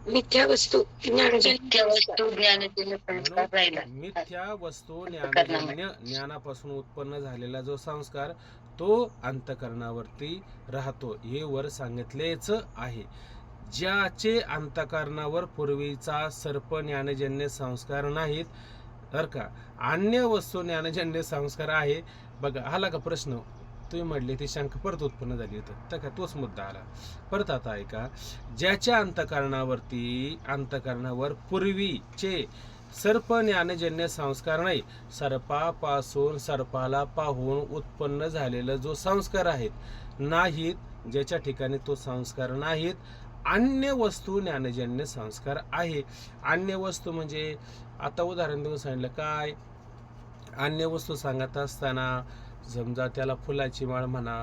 मिथ्या वस्तू मिथ्या वस्तू ज्ञानजन्य ज्ञानापासून उत्पन्न झालेला जो संस्कार तो अंतःकरणावरती राहतो हे वर सांगितलेच आहे. ज्याचे अंतःकरणावर पूर्वीचा सर्प ज्ञानजन्य संस्कार नाहीत तर का अन्य वस्तू ज्ञानजन्य संस्कार आहे. बघा आला का प्रश्न? तुम्ही म्हटले ती शंका परत उत्पन्न झाली होती तर का तोच मुद्दा आला परत. आता ऐका, ज्याच्या अंतःकरणावर पूर्वीचे सर्प ज्ञानजन्य संस्कार नाही, सर्पापासून सर्पाला पाहून उत्पन्न झालेला जो संस्कार आहेत नाहीत, ज्याच्या ठिकाणी तो संस्कार नाहीत, अन्य वस्तू ज्ञानजन्य संस्कार आहे. अन्य वस्तू म्हणजे आता उदाहरण देऊन सांगितलं काय? अन्य वस्तू सांगत असताना समजा त्याला फुलाची माळ म्हणा,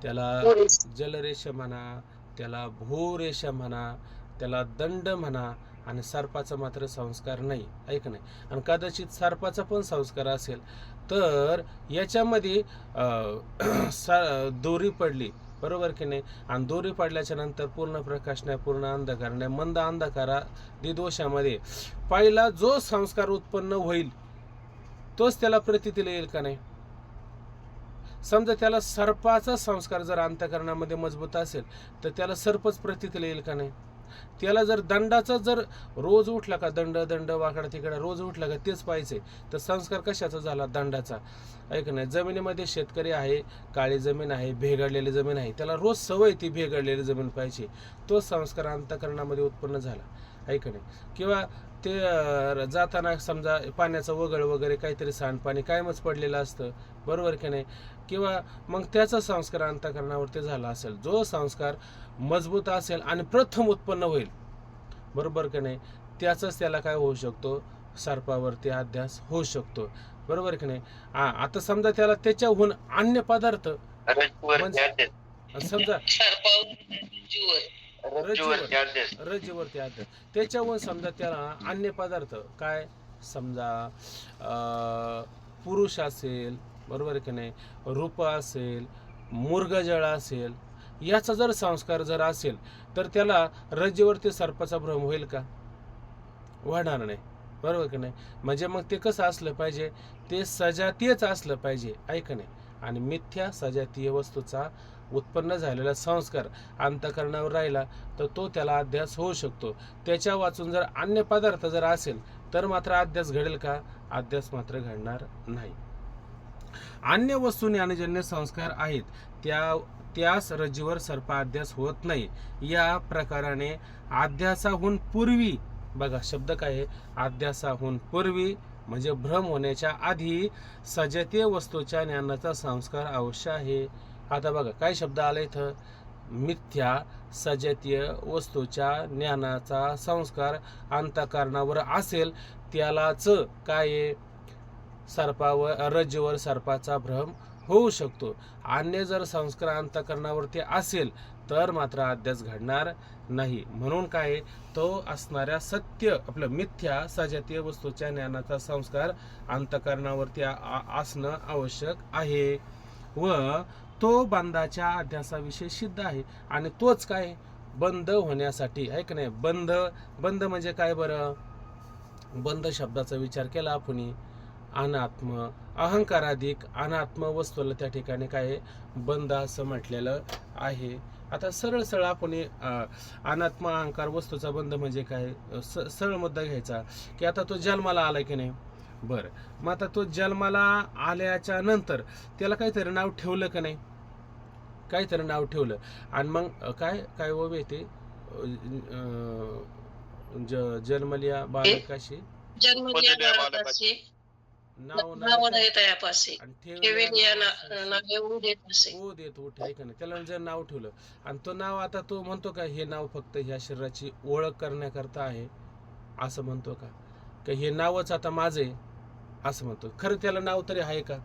त्याला जलरेषा म्हणा, त्याला भूरेषा म्हणा, त्याला दंड म्हणा आणि सर्पाचा मात्र संस्कार नाही, ऐक नाही. आणि कदाचित सर्पाचा पण संस्कार असेल तर याच्यामध्ये दोरी पडली, बरोबर की नाही? आणि दोरी पडल्याच्या नंतर पूर्ण प्रकाश नाही, पूर्ण अंधकार नाही, मंद अंधकारा दोषामध्ये पहिला जो संस्कार उत्पन्न होईल तोच त्याला प्रतीतीला येईल का नाही? समजा त्याला सर्पाचा संस्कार जर अंतःकरणामध्ये मजबूत असेल तर त्याला सर्पच प्रतीतीला येईल का नाही? त्याला जर दंडाचा जर रोज उठला का दंड वाकडा तिकडा रोज उठला का तेच पाहिजे तर संस्कार कशाचा झाला? दंडाचा, ऐक नाही. जमिनीमध्ये शेतकरी आहे, काळी जमीन आहे, भेगडलेली जमीन आहे, त्याला रोज सवय ती भेगडलेली जमीन पाहिजे, तो संस्कार अंतःकरणामध्ये उत्पन्न झाला, ऐक नाही. किंवा ते जाताना समजा पाण्याचं वगळ वगैरे काहीतरी सांडपाणी कायमच पडलेलं असतं, बरोबर की नाही? किंवा मग त्याचा संस्कार अंतःकरणावरती झाला असेल, जो संस्कार मजबूत असेल आणि प्रथम उत्पन्न होईल, बरोबर की नाही? त्याचाच त्याला काय होऊ शकतो? सर्पावरती अध्यास होऊ शकतो, बरोबर की नाही? आता समजा त्याला त्याच्याहून अन्य पदार्थ समजा रज्जूवरती अध्यास, त्याच्याहून समजा त्याला अन्य पदार्थ काय समजा पुरुष असेल, बरोबर की नाही? रूप असेल, मूर्गजळ असेल, याचा जर संस्कार जर असेल तर त्याला रज्जूवरती सर्पाचा भ्रम होईल का? होणार नाही, बरोबर की नाही? म्हणजे मग ते कसं असलं पाहिजे? ते सजातीयच असलं पाहिजे, ऐक नाही. आणि मिथ्या सजातीय वस्तूचा उत्पन्न झालेला संस्कार अंतःकरणावर राहिला तर तो त्याला अध्यास होऊ शकतो. त्याच्या वाचून जर अन्य पदार्थ जर असेल तर मात्र अध्यास घडेल का? अध्यास मात्र घडणार नाही. अन्य वस्तू ज्ञानजन्य संस्कार आहेत त्यास रज्जूवर सर्पाध्यास होत नाही. या प्रकाराने अध्यासाहून पूर्वी, बघा शब्द काय आहे? अध्यासाहून पूर्वी म्हणजे भ्रम होण्याच्या आधी सजातीय वस्तूच्या ज्ञानाचा संस्कार अवश्य आहे. आता बघा काय शब्द आला इथं? मिथ्या सजातीय वस्तूच्या ज्ञानाचा संस्कार अंतःकरणावर असेल त्यालाच काय? रज्जूवर सर्पाचा भ्रम होऊ शकतो. अन्य जर संस्कार अंतःकरणावरती असेल तर मात्र अध्यास घडणार नाही. म्हणून काय? तो असणाऱ्या सत्य आपलं मिथ्या सजातीय वस्तूच्या ज्ञानाचा संस्कार अंतःकरणावरती असणं आवश्यक आहे व तो बंधाच्या अध्यासाविषयी सिद्ध आहे. आणि तोच काय? बंध होण्यासाठी, आहे का नाही? बंध म्हणजे काय बरं? बंध शब्दाचा विचार केला आपण, अनात्म अहंकाराधिक अनात्म वस्तूला त्या ठिकाणी काय बंध असं म्हटलेलं आहे. आता सरळ आपण अनात्म अहंकार वस्तूचा बंध म्हणजे काय? सरळ मुद्दा घ्यायचा की आता तो जन्माला आला की नाही, बरं मग आता तो जन्माला आल्याच्या नंतर त्याला काहीतरी नाव ठेवलं का नाही? काहीतरी नाव ठेवलं आणि मग काय ओवे ते जन्मलिया बालकाशी नाव देत उठे, ऐका ना. त्याला जर नाव ठेवलं आणि तो नाव आता तो म्हणतो का हे नाव फक्त ह्या शरीराची ओळख करण्याकरता आहे असं म्हणतो का? हे नावच आता माझं आहे असं म्हणतो. खरं त्याला नाव तरी आहे का?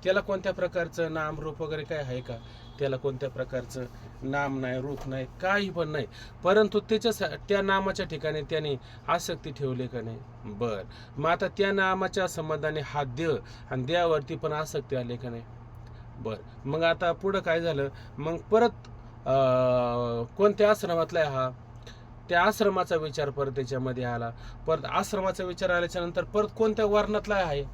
त्याला कोणत्या प्रकारचं नाम रूप वगैरे काय आहे का? त्याला कोणत्या प्रकारचं नाम नाही, रूप नाही, काही पण नाही. परंतु त्या नामाच्या ठिकाणी त्याने आसक्ती ठेवली का नाही? बर, मग आता त्या नामाच्या संबंधाने हा देह आणि देहावरती पण आसक्ती आली का नाही? बर, मग आता पुढं काय झालं? मग परत कोणत्या आश्रमातला आहे हा? त्या आश्रमाचा विचार परत त्याच्यामध्ये आला. परत आश्रमाचा विचार आल्याच्या नंतर परत कोणत्या वर्णातला आहे?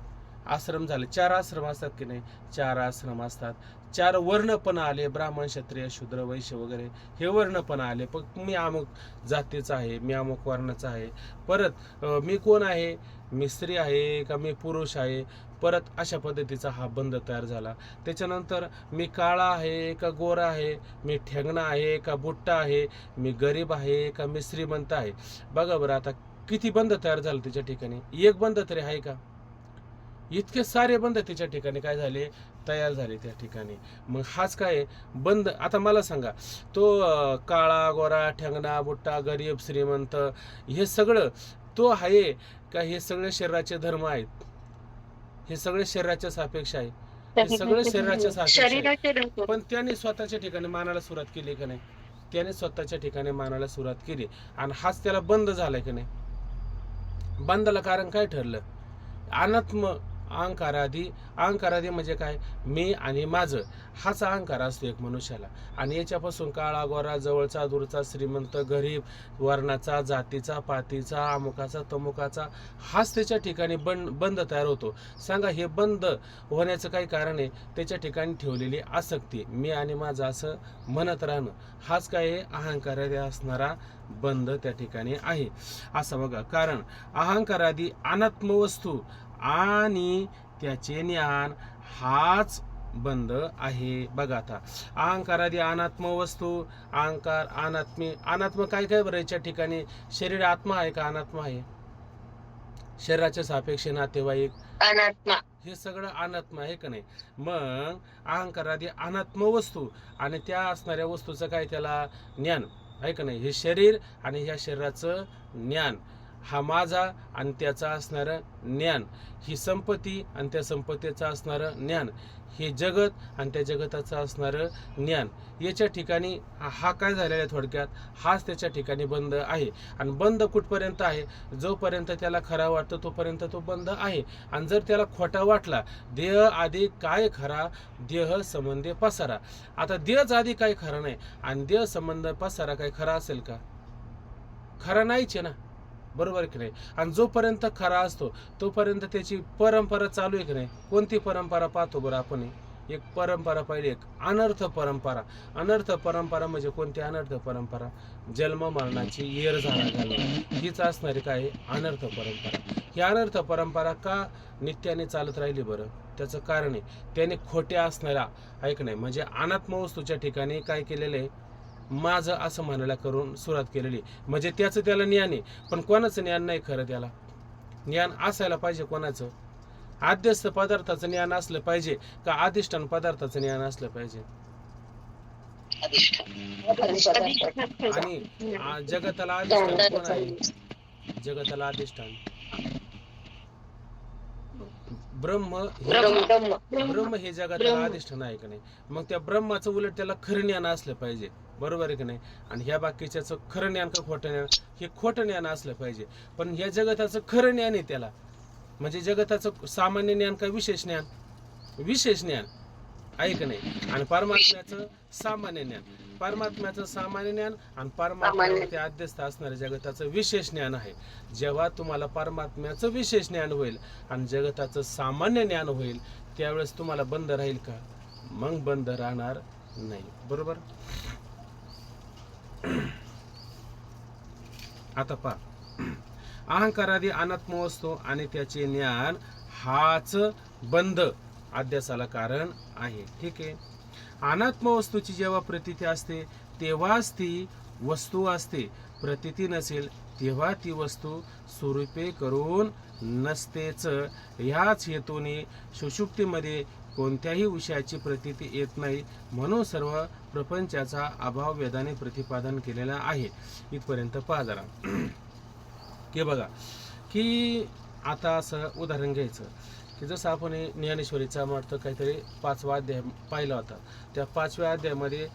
आश्रम झाले, 4 आश्रम असतात की नाही? 4 आश्रम असतात. 4 वर्ण पण आले, ब्राह्मण, क्षत्रिय, शूद्र, वैश्य वगैरे हे वर्ण पण आले. पण मी अमुक जातीचा आहे, मी अमुक वर्णाचा आहे. परत मी कोण आहे? मी स्त्री आहे का मी पुरुष आहे? परत अशा पद्धतीचा हा बंध तयार झाला. त्याच्यानंतर मी काळा आहे का गोरा आहे? मी ठेंगणा आहे का बुट्टा आहे? मी गरीब आहे का मी श्रीमंत आहे? बघा बरं, आता किती बंध तयार झाले त्याच्या ठिकाणी? एक बंध तरी आहे का? इतके सारे बंध त्याच्या ठिकाणी काय झाले? तयार झाले त्या ठिकाणी. मग हाच काय बंध? आता मला सांगा, तो काळा गोरा ठेंगणा बुट्टा गरीब श्रीमंत हे सगळं तो आहे का? हे सगळे शरीराचे धर्म आहेत, हे सगळे शरीराच्या सापेक्ष आहे, हे सगळे शरीराच्या सापेक्ष आहे. पण त्याने स्वतःच्या ठिकाणी मानायला सुरुवात केली का नाही? त्याने स्वतःच्या ठिकाणी मानायला सुरुवात केली आणि हाच त्याला बंद झालाय की नाही? बंदाला कारण काय ठरलं? अनात्म अहंकारादी. अहंकारादी म्हणजे काय? मी आणि माझं, हाच अहंकार असतो एक मनुष्याला. आणि याच्यापासून काळा गोरा जवळचा दूरचा श्रीमंत गरीब वर्णाचा जातीचा पातीचा अमुकाचा तमुकाचा हाच त्याच्या ठिकाणी बंद तयार होतो. सांगा, हे बंद होण्याचं काही कारण आहे? त्याच्या ठिकाणी ठेवलेली आसक्ती, मी आणि माझं असं म्हणत राहणं, हाच काय अहंकारादी असणारा बंद त्या ठिकाणी आहे असं बघा. कारण अहंकारादी अनात्म वस्तू आणि त्याचे ज्ञान हाच बंद आहे. बघा, आता अहंकारादी अनात्म वस्तू, अहंकार अनात्म काय काय बरं याच्या ठिकाणी? शरीर आत्मा आहे का अनात्म आहे? शरीराच्या सापेक्ष नातेवाईक अनात्मा, हे सगळं अनात्म आहे का नाही? मग अहंकारादी अनात्म वस्तू आणि त्या असणाऱ्या वस्तूचं काय? त्याला ज्ञान आहे का नाही? हे शरीर आणि ह्या शरीराचं ज्ञान, हा माझा आणि त्याचा असणारं ज्ञान, ही संपत्ती आणि त्या संपत्तीचं असणारं ज्ञान, हे जगत आणि त्या जगताचं असणारं ज्ञान, याच्या ठिकाणी हा काय झालेला आहे? थोडक्यात हाच त्याच्या ठिकाणी बंद आहे. आणि बंद कुठपर्यंत आहे? जोपर्यंत त्याला खरा वाटतो तोपर्यंत तो बंद आहे. आणि जर त्याला खोटा वाटला, देह आधी काय खरा, देह संबंधी पसारा. आता देहच आधी काय खरा नाही आणि देह संबंध पसारा काय खरा असेल का? खरा नाहीच आहे ना, बरोबर की नाही? आणि जोपर्यंत खरा असतो तोपर्यंत त्याची परंपरा चालू आहे की नाही? कोणती परंपरा पाहतो बरं आपण? एक परंपरा पाहिली, एक अनर्थ परंपरा. अनर्थ परंपरा म्हणजे कोणती अनर्थ परंपरा? जन्म मरणाची येर झाला घालणं, हीच असणारी काय? अनर्थ परंपरा. ही अनर्थ परंपरा का नित्याने चालत राहिली बरं? त्याचं कारण आहे त्याने खोट्या असणाऱ्या ऐक नाही म्हणजे अनात्म वस्तूच्या ठिकाणी काय केलेलं आहे? माझं असं म्हणायला करून सुरुवात केलेली. म्हणजे त्याचं त्याला ज्ञान आहे, पण कोणाचं ज्ञान नाही खरं. त्याला ज्ञान असायला पाहिजे कोणाचं? आद्यस्थ पदार्थाचं ज्ञान असलं पाहिजे का अधिष्ठान पदार्थाचं ज्ञान असलं पाहिजे? आणि जगताला अधिष्ठान कोण आहे? जगताला अधिष्ठान ब्रह्म हे जगातला अधिष्ठान आहे का नाही? मग त्या ब्रह्माचं उलट त्याला खरं ज्ञान असलं पाहिजे, बरोबर आहे की नाही? आणि ह्या बाकीच्याचं खरं ज्ञान का खोटं ज्ञान? हे खोटं ज्ञान असलं पाहिजे. पण ह्या जगताचं खरं ज्ञान आहे त्याला, म्हणजे जगताचं सामान्य ज्ञान का विशेष ज्ञान? विशेष ज्ञान आहे का नाही? आणि परमात्म्याचं सामान्य ज्ञान, परमात्म्याचं सामान्य ज्ञान आणि परमात्म्यावरती आद्यस्थ असणाऱ्या जगताचं विशेष ज्ञान आहे. जेव्हा तुम्हाला परमात्म्याचं विशेष ज्ञान होईल आणि जगताचं सामान्य ज्ञान होईल त्यावेळेस तुम्हाला बंद राहील का? मग बंद राहणार नाही, बरोबर? आता पहा, अहंकारादी अनात्म वस्तू आणि त्याचे ज्ञान हाच बंध अध्यासाला कारण आहे. ठीक आहे. अनात्म वस्तूची जेव्हा प्रतीती असते तेव्हाच ती वस्तू असते, प्रतीती नसेल तेव्हा ती वस्तू स्वरूपे करून नसतेच. ह्याच हेतूने सुषुप्तीमध्ये कोणत्याही विषयाची प्रतीती येत नाही, म्हणून सर्व प्रपंचाचा अभाव वेदाने प्रतिपादन केलेला आहे. इथपर्यंत पहा जरा की बघा की आता असं उदाहरण घ्यायचं की जसं आपण ज्ञानेश्वरीचा वाटतं काहीतरी 5वा अध्याय पाहिला होता. त्या 5व्या अध्यायामध्ये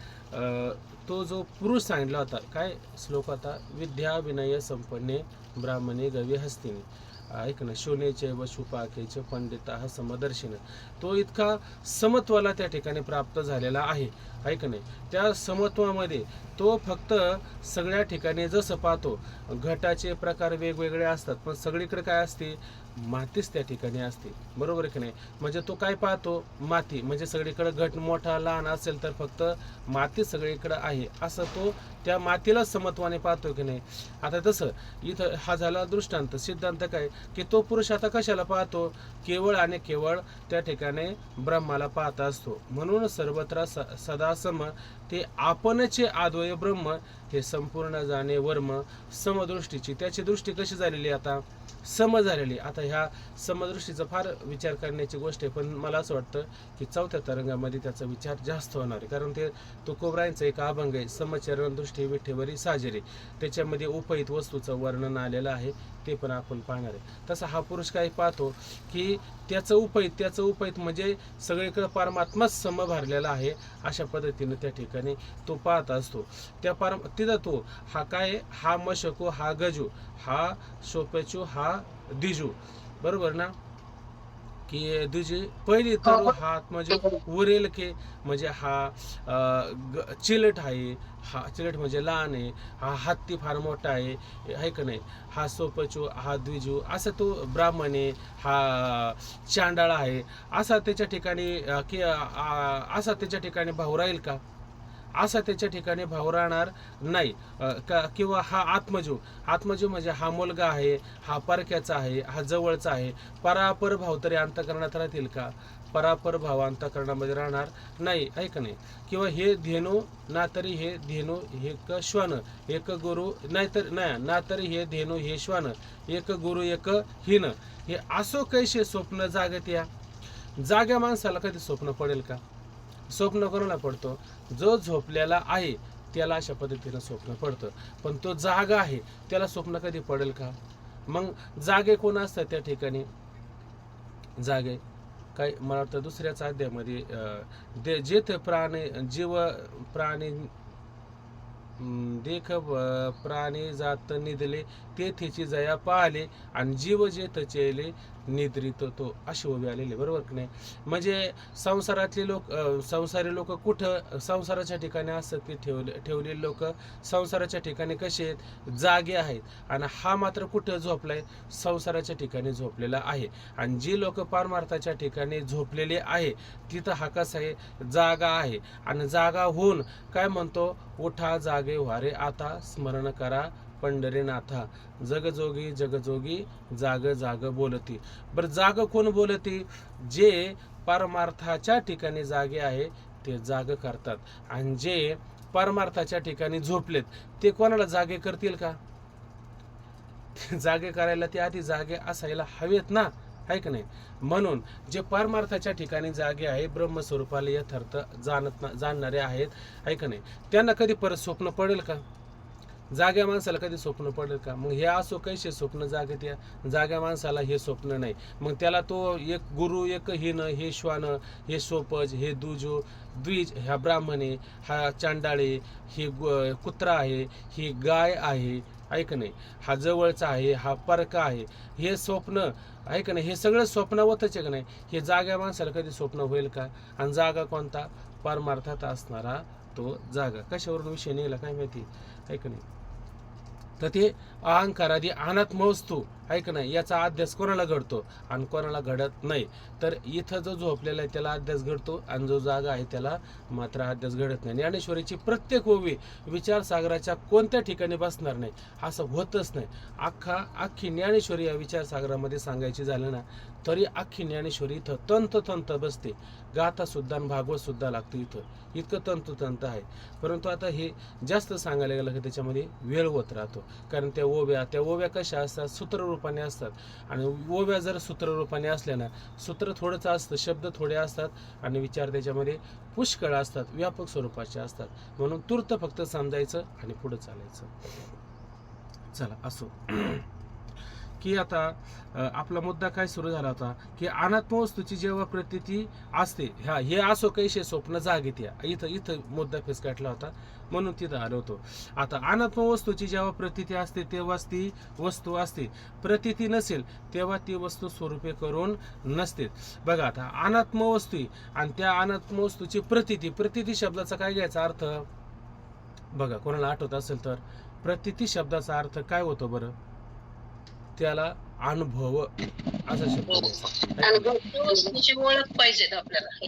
तो जो पुरुष सांगितला होता, काय श्लोक होता, विद्या विनय संपन्ने ब्राह्मणे गवी हस्तिनी, ऐक ना, शोनेचे व शुपाकेचे पंडिता समदर्शिन. तो इतका समत्वाला त्या ठिकाणी प्राप्त झालेला आहे, ऐक नाही. त्या समत्वामध्ये तो फक्त सगळ्या ठिकाणी जसं पाहतो घटाचे प्रकार वेगवेगळे असतात, पण सगळीकडे काय असते, मातीच त्या ठिकाणी असते, बरोबर की नाही. म्हणजे तो काय पाहतो, माती, म्हणजे सगळीकडे घट मोठा लहान असेल तर फक्त माती सगळीकडे आहे असं तो त्या मातीला समत्वाने पाहतो की नाही. आता तसं इथं हा झाला दृष्टांत. सिद्धांत काय की तो पुरुष आता कशाला पाहतो, केवळ आणि केवळ त्या ठिकाणी ब्रह्माला पाहत असतो. म्हणून सर्वत्र सदा सम ते आपणचे आद्वय ब्रह्म हे संपूर्ण जाणे वर्म समदृष्टीची. त्याची दृष्टी कशी झालेली, आता सम झालेली. आता ह्या समदृष्टीचा फार विचार करण्याची गोष्ट आहे, पण मला असं वाटतं की 4थ्या तरंगामध्ये त्याचा विचार जास्त होणार आहे. कारण ते तुकोबरायांचं एक अभंग आहे, समचरण दृष्टी विठेवरी साजरे, त्याच्यामध्ये उपहित वस्तूचं वर्णन आलेलं आहे, ते पण आपण पाहणार आहे. तसा हा पुरुष काय पाहतो की त्याचं उपहित म्हणजे सगळीकडे परमात्माच सम भरलेला आहे, अशा पद्धतीने त्या ठिकाणी तो पाहत असतो. त्या तिथं तो हा काय, हा मशको, हा गजू, हा शोपेचू, हा दिजू, बरोबर ना, की दुजी पहिली तर हा म्हणजे उरेल के, म्हणजे हा चिलट आहे, हा चिलट म्हणजे लहान आहे, हा हत्ती फार मोठा आहे का नाही, हा सोपचू, हा द्विजू, असं तो ब्राह्मण आहे, हा चांडाळा आहे, असा त्याच्या ठिकाणी की असा त्याच्या ठिकाणी भाऊ राहील का, असा त्याच्या ठिकाणी भाव राहणार नाही. किंवा हा आत्मजीव म्हणजे हा मुलगा आहे, हा परक्याचा आहे, हा जवळचा आहे, परापर भाव तरी अंतःकरणात राहतील का, परापर भाव अंतःकरणामध्ये राहणार नाही, आहे का नाही. किंवा हे धेनू ना तरी हे धेनू हे श्वान, एक गुरु नाहीतर नाही ना तरी हे धेनू हे श्वान, एक गुरु एक हिन, हे असो कैसे स्वप्न जागत या. जाग्या माणसाला कधी स्वप्न पडेल का, स्वप्न कोणाला पडतो, जो झोपलेला आहे त्याला अशा पद्धतीनं स्वप्न पडतं, पण तो जागा आहे त्याला स्वप्न कधी पडेल का. मग जागे कोण असतात त्या ठिकाणी, जागे काय, मला वाटतं 2ऱ्याच अध्यायामध्ये जेथ प्राणी जीव प्राणी देख प्राणी जात निधले तेथेची जया पाहले, आणि जीव जेथ चेले निद्रित तो, अशी उभी आलेली, बरोबर की नाही. म्हणजे संसारी लोक कुठं संसाराच्या ठिकाणी असतात, ते ठेवलेले लोक संसाराच्या ठिकाणी कसे आहेत, जागे आहेत, आणि हा मात्र कुठं झोपलाय, संसाराच्या ठिकाणी झोपलेला आहे. आणि जी लोक पारमार्थाच्या ठिकाणी झोपलेले आहे तिथं हा कसा आहे, जागा आहे. आणि जागा होऊन काय म्हणतो, उठा जागे व्हारे आता स्मरण करा पंढरीनाथा, जगजोगी जगजोगी जाग जाग बोलती. बरं, जाग कोण बोलती, जे परमार्थाच्या ठिकाणी जागे आहे ते जाग करतात, आणि जे परमार्थाच्या ठिकाणी झोपलेत ते कोणाला जागे करतील का, जागे करायला ते आधी जागे असायला हवेत ना, आहे का नाही. म्हणून जे परमार्थाच्या ठिकाणी जागे आहे, ब्रह्मस्वरूपाला यथार्थ जाणणारे आहेत, आहे का नाही, त्यांना कधी परत स्वप्न पडेल का, जाग्या माणसाला कधी स्वप्न पडेल का. मग हे असो कैसे स्वप्न जागत या, जाग्या माणसाला हे स्वप्न नाही. मग त्याला तो एक गुरु एक हिन, हे श्वान, हे सोपज, हे द्विज, ह्या ब्राह्मणे, हा चांडाळे, हे कुत्रा आहे, ही गाय आहे, ऐक नाही, हा जवळचा आहे, हा परका आहे, हे स्वप्न, ऐक नाही, हे सगळं स्वप्नावतच आहे का नाही. हे जाग्या माणसाला कधी स्वप्न होईल का. आणि जागा कोणता, परमार्थात असणारा तो जागा. कशावरून विषय नेला काय माहिती, ऐक नाही. तर ते अहंकारादी अनात्म वस्तू, ऐक नाही, याचा अध्यास कोणाला घडतो आणि कोणाला घडत नाही. तर इथं जो झोपलेला आहे त्याला अध्यास घडतो, आणि जो जागा आहे त्याला मात्र अध्यास घडत नाही. ज्ञानेश्वरीची प्रत्येक ओवी विचारसागराच्या कोणत्या ठिकाणी बसणार नाही, असं होतच नाही. अख्खी ज्ञानेश्वरी या विचारसागरामध्ये सांगायची झालं ना, तरी अख्खी ज्ञानेश्वरी इथं तंत बसते, गाथा सुद्धा आणि भागवत सुद्धा लागतो, इतकं तंत आहे. परंतु आता हे जास्त सांगायला गेलं की त्याच्यामध्ये वेळ होत राहतो. कारण त्या ओव्या कशा असतात, सूत्ररूपाने असतात, आणि ओव्या जर सूत्ररूपाने असल्या ना, सूत्र थोडंच असतं, शब्द थोडे असतात, आणि विचार त्याच्यामध्ये पुष्कळ असतात, व्यापक स्वरूपाचे असतात. म्हणून तूर्त फक्त समजायचं आणि पुढे चालायचं. चला असो. की आता आपला मुद्दा काय सुरू झाला होता की अनात्म वस्तूची जेव्हा प्रतीती असते, हे असो कैसे स्वप्न जागीत या, इथं मुद्दा फिसकाटला होता म्हणून तिथं आलो होतो. आता अनात्म वस्तूची जेव्हा प्रतीती असते तेव्हाच ती वस्तू असते, प्रतीती नसेल तेव्हा ती वस्तू स्वरूपे करून नसते. बघा आता अनात्म वस्तू आणि त्या अनात्म वस्तूची प्रतीती शब्दाचा काय घ्यायचा अर्थ बघा, कोणाला आठवत असेल तर प्रतीती शब्दाचा अर्थ काय होतो बरं, त्याला अनुभव असा शब्द घ्यायचा. ओळख पाहिजे आपल्याला,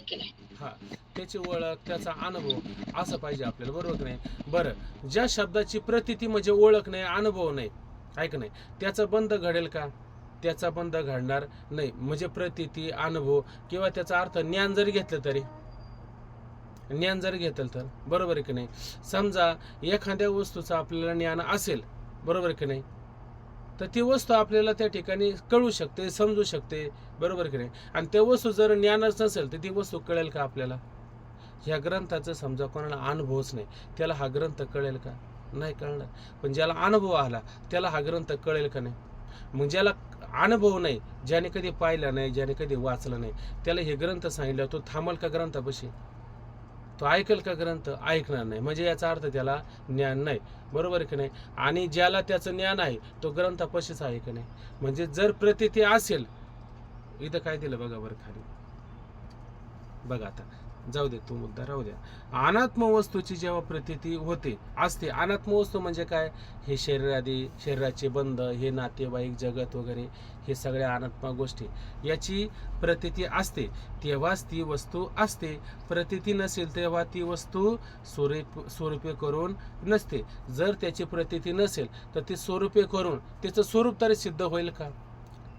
हा, त्याची ओळख, त्याचा अनुभव असं पाहिजे आपल्याला, बरोबर की नाही. बरं, ज्या शब्दाची प्रतीती म्हणजे ओळख नाही, अनुभव नाही, ऐक नाही, त्याचा बंध घडेल का? त्याचा बंध घडणार नाही. म्हणजे प्रतीती, अनुभव किंवा त्याचा अर्थ ज्ञान जरी घेतलं तरी, ज्ञान जरी घेतलं तर, बरोबर आहे की नाही. समजा एखाद्या वस्तूचं आपल्याला ज्ञान असेल, बरोबर की नाही, तर ती वस्तू आपल्याला त्या ठिकाणी कळू शकते, समजू शकते, बरोबर की नाही. आणि त्या वस्तू जर ज्ञानच नसेल तर ती वस्तू कळेल का आपल्याला? ह्या ग्रंथाचं समजा कोणाला अनुभवच नाही, त्याला हा ग्रंथ कळेल का? नाही कळणार. पण ज्याला अनुभव आला त्याला हा ग्रंथ कळेल का नाही? मग ज्याला अनुभव नाही, ज्याने कधी पाहिला नाही, ज्याने कधी वाचलं नाही, त्याला हे ग्रंथ सांगितलं, तो थांबल का ग्रंथापाशी? तो ऐकेल का ग्रंथ? ऐकणार नाही. म्हणजे याचा अर्थ त्याला ज्ञान नाही, बरोबर की नाही. आणि ज्याला त्याचं ज्ञान आहे तो ग्रंथापाशीच आहे की नाही. म्हणजे जर प्रतीती असेल, इथं काय दिलं बघा बरं खाली, बघा आता जाऊ दे, तो मुद्दा राहू द्या. अनात्म वस्तूची जेव्हा प्रतीती होते असते, अनात्म वस्तू म्हणजे काय, हे शरीराचे बंध, हे नातेवाईक जगत वगैरे, हे सगळ्या अनात्म गोष्टी, याची प्रतीती असते तेव्हाच ती वस्तू असते. प्रतीती नसेल तेव्हा ती वस्तू स्वरूपे करून नसते. जर त्याची प्रतीती नसेल तर ती स्वरूपे करून तिचं स्वरूप तरी सिद्ध होईल का?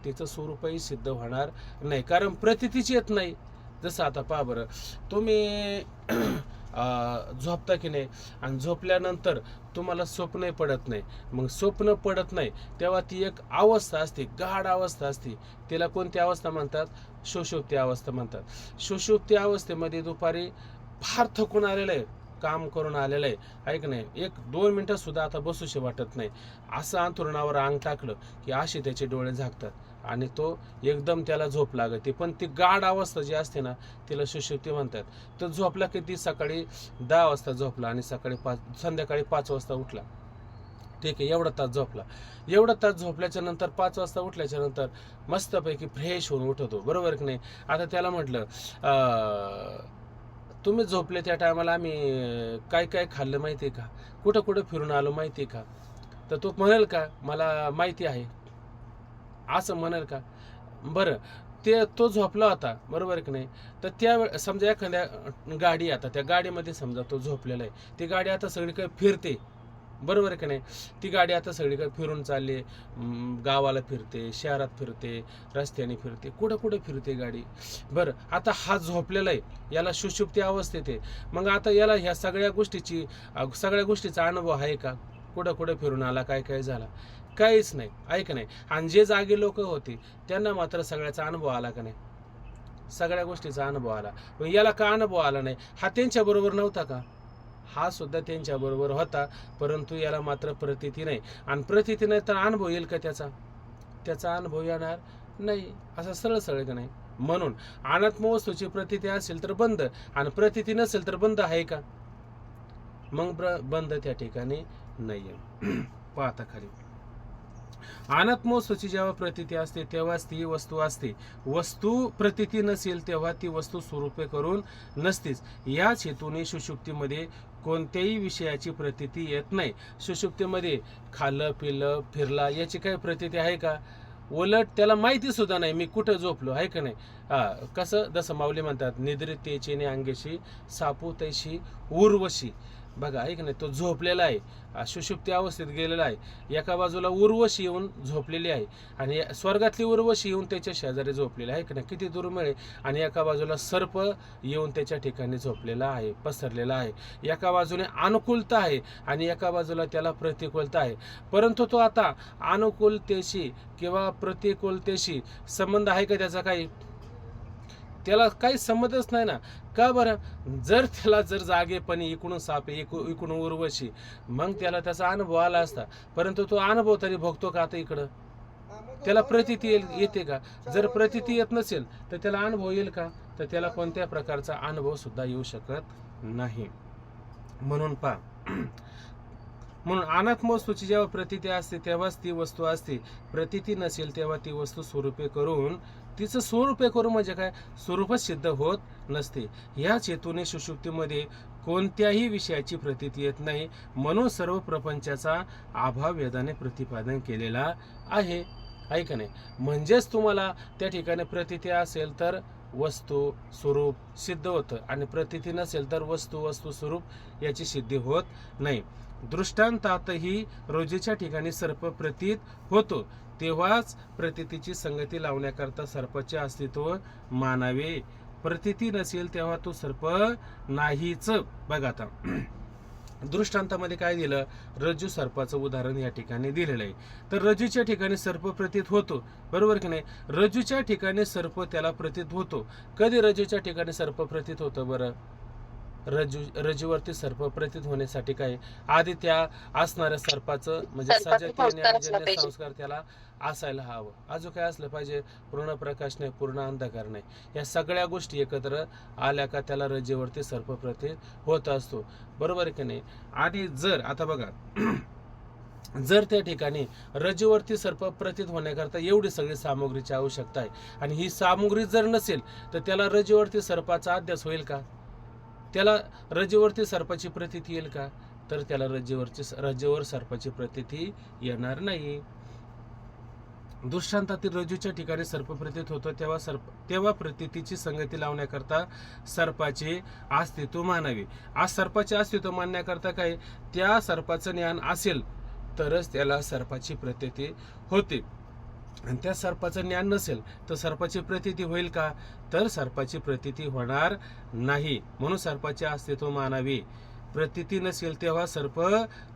तिचं स्वरूपही सिद्ध होणार नाही, कारण प्रतीतीच येत नाही. जसं आता पहा बरं, तुम्ही झोपता की नाही, आणि झोपल्यानंतर तुम्हाला स्वप्नही पडत नाही. मग स्वप्न पडत नाही तेव्हा ती एक अवस्था असते, गाढ अवस्था असते, तिला कोणती अवस्था म्हणतात? सुषुप्ती अवस्था म्हणतात. सुषुप्ती अवस्थेमध्ये दुपारी फार थकून आलेलं आहे, काम करून आलेलं आहे, ऐक नाही, 1-2 मिनिटं सुद्धा आता बसूशी वाटत नाही, असं अंथरुणावर अंग टाकलं की असे त्याचे डोळे झाकतात आणि तो एकदम त्याला झोप लागते. पण ती गाढ अवस्था जी असते ना, तिला सुषुप्ती म्हणतात. तर झोपला की ती सकाळी 10 वाजता झोपला आणि संध्याकाळी 5 वाजता उठला, ठीक आहे, एवढा तास झोपला. एवढा तास झोपल्याच्या नंतर 5 वाजता उठल्याच्या नंतर मस्तपैकी फ्रेश होऊन उठवतो, बरोबर की नाही. आता त्याला म्हटलं तुम्ही झोपले त्या टायमाला आम्ही काय काय खाल्लं माहिती आहे का, कुठं कुठं फिरून आलो माहिती आहे का? तर तो म्हणेल का मला माहिती आहे, असं म्हणाल का? बरं, तो झोपला होता, बरोबर की नाही. तर त्यावेळे समजा एखाद्या गाडी, आता त्या गाडीमध्ये समजा तो झोपलेला आहे, ती गाडी आता सगळीकडे फिरते, बरोबर की नाही. ती गाडी आता सगळीकडे फिरून चालली, गावाला फिरते, शहरात फिरते, रस्त्याने फिरते, कुठं कुठं फिरते गाडी. बरं, आता हा झोपलेला आहे, याला सुषुप्ती अवस्थेत आहे. मग आता याला ह्या सगळ्या गोष्टीचा अनुभव आहे का? कुठं कुठं फिरून आला, काय काय झाला? काहीच नाही, ऐक नाही. आणि जे जागे लोक होते त्यांना मात्र सगळ्याचा अनुभव आला का नाही? सगळ्या गोष्टीचा अनुभव आला. पण याला का अनुभव आला नाही? हा त्यांच्या बरोबर नव्हता का? हा सुद्धा त्यांच्या बरोबर होता, परंतु याला मात्र प्रतीती नाही. आणि प्रतीती नाही तर अनुभव येईल का त्याचा अनुभव येणार नाही, असं सरळ का नाही. म्हणून अनात्म वस्तूची प्रतीती असेल तर बंद, आणि प्रतीती नसेल तर बंद आहे का? मग बंद त्या ठिकाणी नाहीये. पाहता खाली, अनात्म वस्तूची जेव्हा प्रतीती असते तेव्हाच ती वस्तू असते. वस्तू प्रतीती नसेल तेव्हा ती वस्तू स्वरूपे करून नसतेच. याच हेतूने सुषुप्तीमध्ये कोणत्याही विषयाची प्रतीती येत नाही. सुषुप्तीमध्ये खाल्लं पिलं फिरला याची काही प्रतीती आहे का? उलट त्याला माहिती सुद्धा नाही मी कुठं झोपलो, आहे का नाही. कसं, जसं माऊली म्हणतात, निद्रितेची अंगेशी सापू तैशी उर्वशी. बघा, ऐक नाही, तो झोपलेला आहे, सुषुप्ती अवस्थेत गेलेला आहे. एका बाजूला उर्वशी येऊन झोपलेली आहे आणि स्वर्गातली उर्वशी येऊन त्याच्या शेजारी झोपलेली आहे, की नाही, किती दुर्मिळ आहे. आणि एका बाजूला सर्प येऊन त्याच्या ठिकाणी झोपलेला आहे, पसरलेला आहे. एका बाजूने अनुकूलता आहे आणि एका बाजूला त्याला प्रतिकूलता आहे. परंतु तो आता अनुकूलतेशी किंवा प्रतिकूलतेशी संबंध आहे का त्याचा? त्याला काही संबंधच नाही ना. का बरं? जर जागेपणी इकडून साप इकडून उर्वशी, मग त्याला त्याचा अनुभव आला असता. परंतु तो अनुभव तरी भोगतो का आता इकडं? त्याला प्रतीती येते का? जर प्रतीती येत नसेल तर त्याला अनुभव येईल का? तर त्याला कोणत्या प्रकारचा अनुभव सुद्धा येऊ शकत नाही. म्हणून म्हणून अनात्म वस्तूची जेव्हा प्रतीती असते तेव्हाच ती वस्तू असते. प्रतीती नसेल तेव्हा ती वस्तू स्वरूपे करून तिचं स्वरूपे करून म्हणजे काय, स्वरूपच सिद्ध होत नसते. याच हेतूने सुषुप्तीमध्ये कोणत्याही विषयाची प्रतीती येत नाही. म्हणून सर्व प्रपंचाचा अभाव वेदाने प्रतिपादन केलेला आहे. का नाही? म्हणजेच तुम्हाला त्या ठिकाणी प्रतीती असेल तर वस्तू स्वरूप सिद्ध होतं आणि प्रतीती नसेल तर वस्तू स्वरूप याची सिद्धी होत नाही. दृष्टांतातही रोजीच्या ठिकाणी सर्प प्रतीत होतो तेव्हाच प्रतीतीची संगती लावण्याकरता सर्पाचे अस्तित्व मानावे. प्रतीती नसेल तेव्हा तो सर्प नाहीच. बघा आता दृष्टांतामध्ये काय दिलं, रज्जू सर्पाचं उदाहरण या ठिकाणी दिलेलं आहे. तर रज्जूच्या ठिकाणी सर्प प्रतीत होतो, बरोबर की नाही? रज्जूच्या ठिकाणी सर्प त्याला प्रतीत होतो. कधी रज्जूच्या ठिकाणी सर्प प्रतीत होतं बरं? रज्जूवरती सर्प प्रतीत होण्यासाठी काय, आधी त्या असणाऱ्या सर्पाचं म्हणजे सजातीय संस्कार त्याला असायला हवं. अजून काय असलं पाहिजे? पूर्ण प्रकाश नाही, पूर्ण अंधकार नाही. या सगळ्या गोष्टी एकत्र आल्या का त्याला रज्जूवरती सर्प प्रतीत होत असतो, बरोबर की नाही? आणि जर आता बघा जर त्या ठिकाणी रज्जूवरती सर्प प्रतीत होण्याकरता एवढी सगळी सामग्रीची आवश्यकता आहे आणि ही सामग्री जर नसेल तर त्याला रज्जूवरती सर्पाचा अध्यास होईल का? त्याला रज्जूवरती सर्पाची प्रतीती येईल का? तर त्याला रज्जूवर सर्पाची प्रतीती येणार नाही. दृष्टांतातील रज्जूच्या ठिकाणी सर्प प्रतीत होतो तेव्हा प्रतीतीची संगती लावण्याकरता सर्पाचे अस्तित्व मानावे. आज सर्पाचे अस्तित्व मानण्याकरता काय, त्या सर्पाचं ज्ञान असेल तरच त्याला सर्पाची प्रतीती होते. आणि त्या सर्पाचं ज्ञान नसेल तर सर्पाची प्रतीती होईल का? तर सर्पाची प्रतीती होणार नाही. म्हणून सर्पाचे अस्तित्व मानावे. प्रतीती नसेल तेव्हा सर्प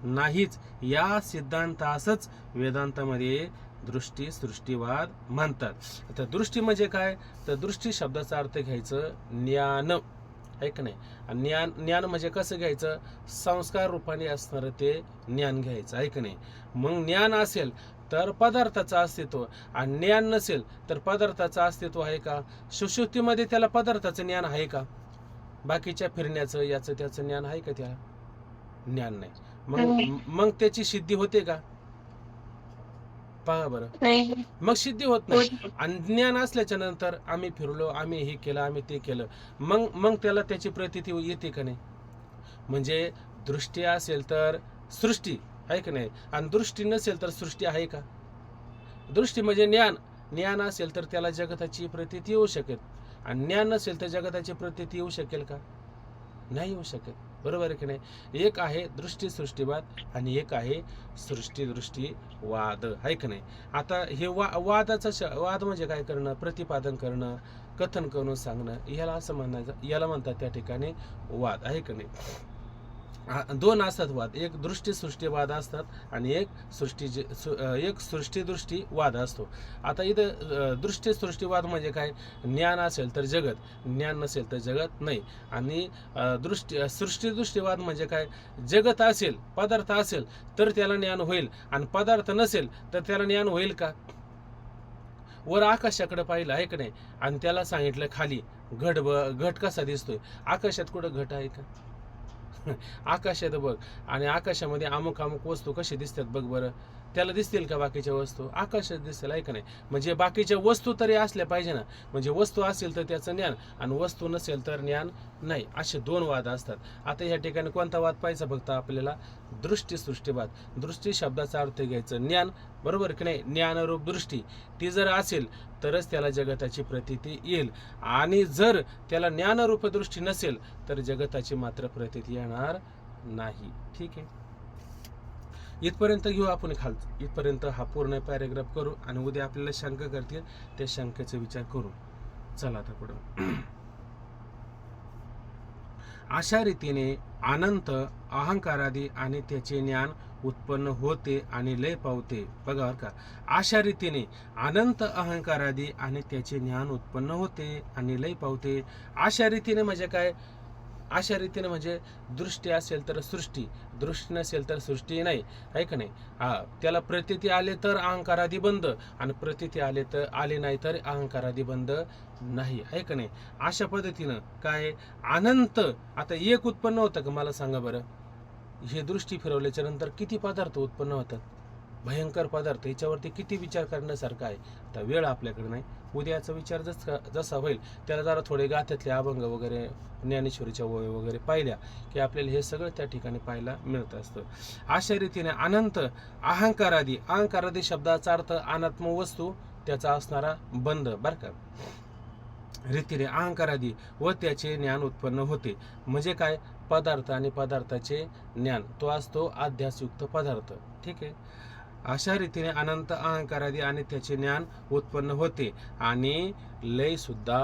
नाहीच. या सिद्धांतासच वेदांतामध्ये दृष्टी सृष्टीवाद म्हणतात. आता दृष्टी म्हणजे काय, तर दृष्टी शब्दाचा अर्थ घ्यायचं ज्ञान, आहे का नाही? आणि ज्ञान म्हणजे कसं घ्यायचं, संस्कार रूपाने असणारं ते ज्ञान घ्यायचं, आहे का नाही? मग ज्ञान असेल तर पदार्थाचं अस्तित्व आणि ज्ञान नसेल तर पदार्थाचं अस्तित्व आहे का? सुषुप्तीमध्ये त्याला पदार्थाचं ज्ञान आहे का? बाकीच्या फिरण्याचं याचं त्याचं ज्ञान आहे का? त्याला ज्ञान नाही. मग त्याची सिद्धी होते का? पहा बरं, मग सिद्धी होत नाही. आणि ज्ञान असल्याच्या नंतर आम्ही फिरलो, आम्ही हे केलं, आम्ही ते केलं, मग त्याला त्याची प्रतीती येते का नाही? म्हणजे दृष्टी असेल तर सृष्टी, आहे का नाही? आणि दृष्टी नसेल तर सृष्टी आहे का? दृष्टी म्हणजे ज्ञान असेल तर त्याला जगताची प्रतीती येऊ शकेल आणि ज्ञान नसेल तर जगताची प्रतीती येऊ शकेल का? नाही येऊ शकत, बरोबर आहे की नाही? एक आहे दृष्टी सृष्टीवाद आणि एक आहे सृष्टी दृष्टी वाद, आहे की नाही? आता हे वाद म्हणजे काय करणं, प्रतिपादन करणं, कथन करून सांगणं, याला असं म्हणायचं, याला म्हणतात त्या ठिकाणी वाद, आहे की नाही? दोन असतात वाद, एक दृष्टी सृष्टीवाद असतात आणि एक सृष्टी दृष्टी वाद असतो. आता इथं दृष्टी सृष्टीवाद म्हणजे काय, ज्ञान असेल तर जगत, ज्ञान नसेल तर जगत नाही. आणि सृष्टी दृष्टीवाद म्हणजे काय, जगत असेल, पदार्थ असेल तर त्याला ज्ञान होईल आणि पदार्थ नसेल तर त्याला ज्ञान होईल का? वर आकाशाकडे पाहिलं, आहे का नाही? आणि त्याला सांगितलं खाली घट कसा दिसतोय, आकाशात कुठं घट आहे का? आकाशात बघ आणि आकाशामध्ये अमुक वस्तू कशी दिसतात बघ बरं, त्याला दिसतील का बाकीच्या वस्तू? आकाशात दिसतील, आहे का नाही? म्हणजे बाकीच्या वस्तू तरी असल्या पाहिजे ना. म्हणजे वस्तू असेल तर त्याचं ज्ञान आणि वस्तू नसेल तर ज्ञान नाही. असे दोन वाद असतात. आता या ठिकाणी कोणता वाद पाहायचा फक्त आपल्याला, दृष्टी सृष्टीवाद. दृष्टी शब्दाचा अर्थ घ्यायचं ज्ञान, बरोबर की नाही? ज्ञानरूप दृष्टी ती जर असेल तरच त्याला जगताची प्रतीती येईल आणि जर त्याला ज्ञानरूप दृष्टी नसेल तर जगताची मात्र प्रतीती येणार नाही. ठीक आहे, इथपर्यंत घेऊ आपण इथपर्यंत हा पूर्ण पॅरेग्राफ करू आणि उद्या आपल्याला शंका करतील त्या शंकेचा विचार करू. चला आता पुढं. अशा रीतीने अनंत अहंकारादी आणि त्याचे ज्ञान उत्पन्न होते आणि लय पावते. बघा बरं का, अशा रीतीने अनंत अहंकारादी आणि त्याचे ज्ञान उत्पन्न होते आणि लय पावते. अशा रीतीने म्हणजे काय, अशा रीतीने म्हणजे दृष्टी असेल तर सृष्टी, दृष्टी नसेल तर सृष्टी नाही, आहे का नाही. त्याला प्रतीती आले तर अहंकारादी बंद, आणि प्रतीती आले नाही तर अहंकारादी बंद नाही, आहे का नाही. अशा पद्धतीनं काय अनंत. आता एक उत्पन्न होतं का मला सांगा बरं. हे दृष्टी फिरवल्याच्या नंतर किती पदार्थ उत्पन्न होतात, भयंकर पदार्थ. याच्यावरती किती विचार करण्यासारखं आहे. आता वेळ आपल्याकडे नाही. उद्याचा विचार जसा होईल त्याला जरा थोडे गाथ्यातले अभंग वगैरे, ज्ञानेश्वरीच्या ओळी वगैरे पाहिल्या की आपल्याला हे सगळं त्या ठिकाणी पाहायला मिळत असतं. अशा रीतीने अनंत अहंकारादी, अहंकारादी शब्दाचा अर्थ अनात्म वस्तू, त्याचा असणारा बंध बरं का, रीतीने अहंकारादी व त्याचे ज्ञान उत्पन्न होते. म्हणजे काय, पदार्थ आणि पदार्थाचे ज्ञान, तो असतो अध्यासयुक्त पदार्थ. ठीक आहे. अशा रीतीने अनंत अहंकारादी आणि त्याचे ज्ञान उत्पन्न होते आणि लय सुद्धा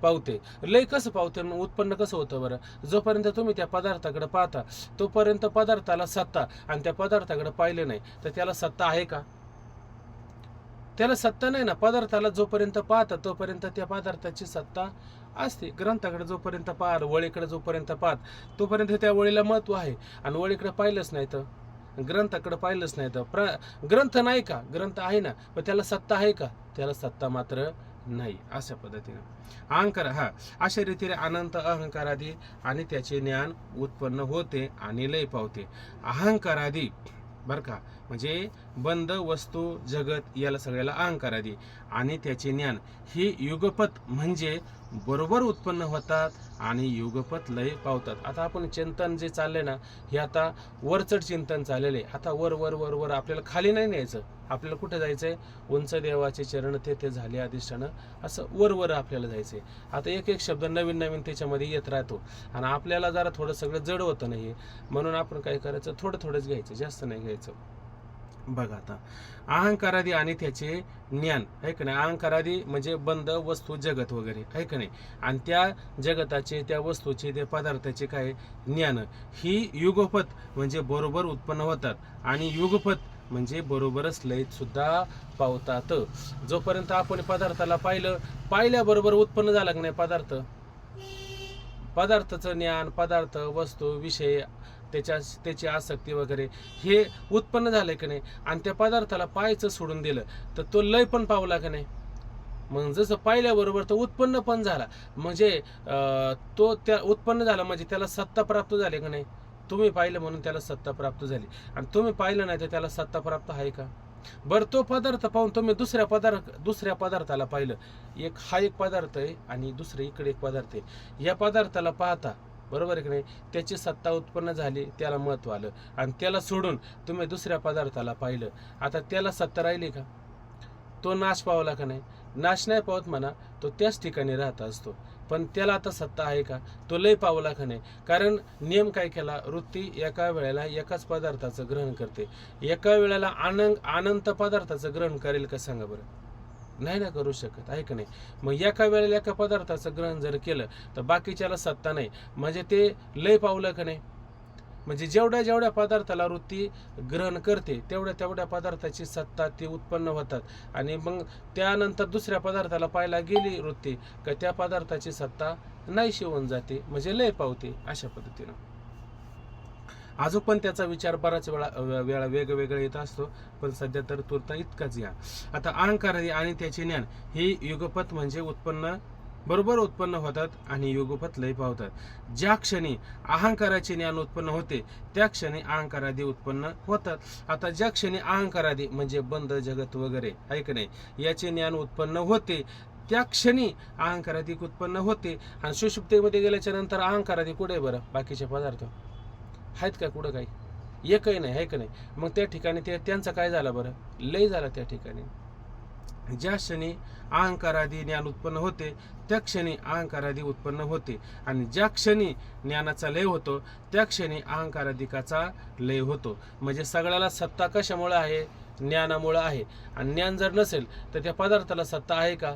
पावते. लय कसं पावते, उत्पन्न कसं होतं बरं. जोपर्यंत तुम्ही त्या पदार्थाकडे पाहता तोपर्यंत पदार्थाला सत्ता, आणि त्या पदार्थाकडे पाहिले नाही तर त्याला सत्ता आहे का. त्याला सत्ता नाही ना. पदार्थाला जोपर्यंत पाहता तोपर्यंत त्या पदार्थाची सत्ता असते. ग्रंथाकडे जोपर्यंत पाहाल, वळीकडे जोपर्यंत पाहत तोपर्यंत त्या वळीला महत्व आहे. आणि वळीकडे पाहिलंच नाही तर, ग्रंथाकडे पाहिलंच नाही तर ग्रंथ नाही का, ग्रंथ आहे ना, पण त्याला सत्ता आहे का, त्याला सत्ता मात्र नाही. अशा पद्धतीने अहंकार, अशा रीतीने अनंत अहंकारादी आणि त्याचे ज्ञान उत्पन्न होते आणि लय पावते. अहंकारादी बरं का, म्हणजे बंद वस्तू जगत याला सगळ्याला अहंकारादी, आणि त्याचे ज्ञान ही युगपत म्हणजे बरोबर उत्पन्न होतात आणि युगपत लय पावतात. आता आपण चिंतन जे चाललंय ना, हे आता वरचढ चिंतन चाललेलं आहे. आता वर वर वर वर आपल्याला खाली नाही न्यायचं. आपल्याला कुठे जायचंय, उंच देवाचे चरण ते झाले अधिष्ठान, असं वर वर आपल्याला जायचंय. आता एक एक शब्द नवीन नवीन त्याच्यामध्ये येत राहतो आणि आपल्याला जरा थोडं सगळं जड होतं नाही, म्हणून आपण काय करायचं, थोडं थोडंच घ्यायचं, जास्त नाही घ्यायचं. बघा आता अहंकारादी आणि त्याचे ज्ञान, आहे का नाही. अहंकारादी म्हणजे बंद वस्तू जगत वगैरे, आहे का नाही. आणि त्या जगताचे, त्या वस्तूचे, त्या पदार्थाचे काय ज्ञान ही युगपत म्हणजे बरोबर उत्पन्न होतात, आणि युगपत म्हणजे बरोबरच लयत सुद्धा पावतात. जोपर्यंत आपण पदार्थाला पाहिल्याबरोबर उत्पन्न झाला की नाही पदार्थाचं ज्ञान, पदार्थ, वस्तू, विषय, त्याची आसक्ती वगैरे हे उत्पन्न झालंय की नाही, आणि त्या पदार्थाला पाहायचं सोडून दिलं तर तो लय पण पावला की नाही. मग जसं पाहिल्याबरोबर तो उत्पन्न पण झाला, म्हणजे तो त्या उत्पन्न झाला म्हणजे त्याला सत्ता प्राप्त झाली की नाही. तुम्ही पाहिलं म्हणून त्याला सत्ता प्राप्त झाली, आणि तुम्ही पाहिलं नाही तर त्याला सत्ता प्राप्त आहे का. बरं, तो पदार्थ पाहून तुम्ही दुसऱ्या पदार्थाला पाहिलं. एक पदार्थ आहे आणि दुसरे इकडे एक पदार्थ आहे. या पदार्थाला पाहता, बरोबर आहे की नाही, त्याची सत्ता उत्पन्न झाली, त्याला महत्व आलं, आणि त्याला सोडून तुम्ही दुसऱ्या पदार्थाला पाहिलं. आता त्याला सत्ता राहिली का, तो नाश पावला का नाही. नाश नाही पावत म्हणा, तो त्याच ठिकाणी राहत असतो, पण त्याला आता सत्ता आहे का, तो लय पावला का नाही. कारण नियम काय केला, वृत्ती एका वेळेला एकाच पदार्थाचं ग्रहण करते. एका वेळेला अनंत पदार्थाचं ग्रहण करेल का सांगा बरं. नाही ना करू शकत, आहे का नाही. मग एका वेळेला एका पदार्थाचं ग्रहण जर केलं तर बाकीच्याला सत्ता नाही, म्हणजे ते लय पावलं का नाही. म्हणजे जेवढ्या पदार्थाला वृत्ती ग्रहण करते तेवढ्या पदार्थाची सत्ता ती उत्पन्न होतात, आणि मग त्यानंतर दुसऱ्या पदार्थाला पाहायला गेली वृत्ती का त्या पदार्थाची सत्ता नाहीशी होऊन जाते, म्हणजे लय पावते. अशा पद्धतीनं अजून पण त्याचा विचार बराच वेळा वेगवेगळा येत असतो, पण सध्या तर तुर्ता इतकाच या. आता अहंकारादी आणि त्याचे ज्ञान ही युगपत म्हणजे बरोबर उत्पन्न होतात आणि युगपत लय पावतात. ज्या क्षणी अहंकाराचे ज्ञान उत्पन्न होते त्या क्षणी अहंकारादी उत्पन्न होतात. आता ज्या क्षणी अहंकारादी म्हणजे बंद जगत वगैरे, आहे का नाही, याचे ज्ञान उत्पन्न होते त्या क्षणी अहंकारादी उत्पन्न होते. आणि सुषुप्तीमध्ये गेल्याच्या नंतर अहंकारादी कुठे बरं, बाकीचे पदार्थ आहेत का कुठं, काही एकही नाही, आहे का नाही. मग त्या ठिकाणी त्यांचा काय झाला बरं, लय झाला त्या ठिकाणी. ज्या क्षणी अहंकारादी ज्ञान उत्पन्न होते त्या क्षणी अहंकारादी उत्पन्न होते, आणि ज्या क्षणी ज्ञानाचा लय होतो त्या क्षणी अहंकाराधिकाचा लय होतो. म्हणजे सगळ्याला सत्ता कशामुळे आहे, ज्ञानामुळे आहे. आणि ज्ञान जर नसेल तर त्या पदार्थाला सत्ता आहे का.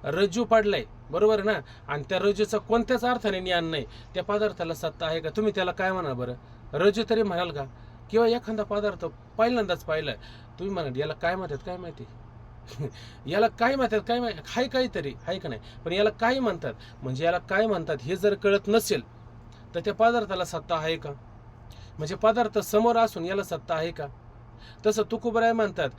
रज्जू पाडलाय, बरोबर आहे ना, आणि त्या रज्जूचा कोणत्याच अर्थाने ज्ञान नाही, त्या पदार्थाला सत्ता आहे का. तुम्ही त्याला काय म्हणा बरं, रज्जू तरी म्हणाल का. किंवा एखादा पदार्थ पहिल्यांदाच पाहिलाय, तुम्ही म्हणाल याला काय म्हणतात काय माहिती याला काय म्हणतात काय माहिती, हाय काहीतरी, आहे का नाही. पण याला काय म्हणतात, म्हणजे याला काय म्हणतात हे जर कळत नसेल तर त्या पदार्थाला सत्ता आहे का? म्हणजे पदार्थ समोर असून याला सत्ता आहे का? तसं तुकोबराय म्हणतात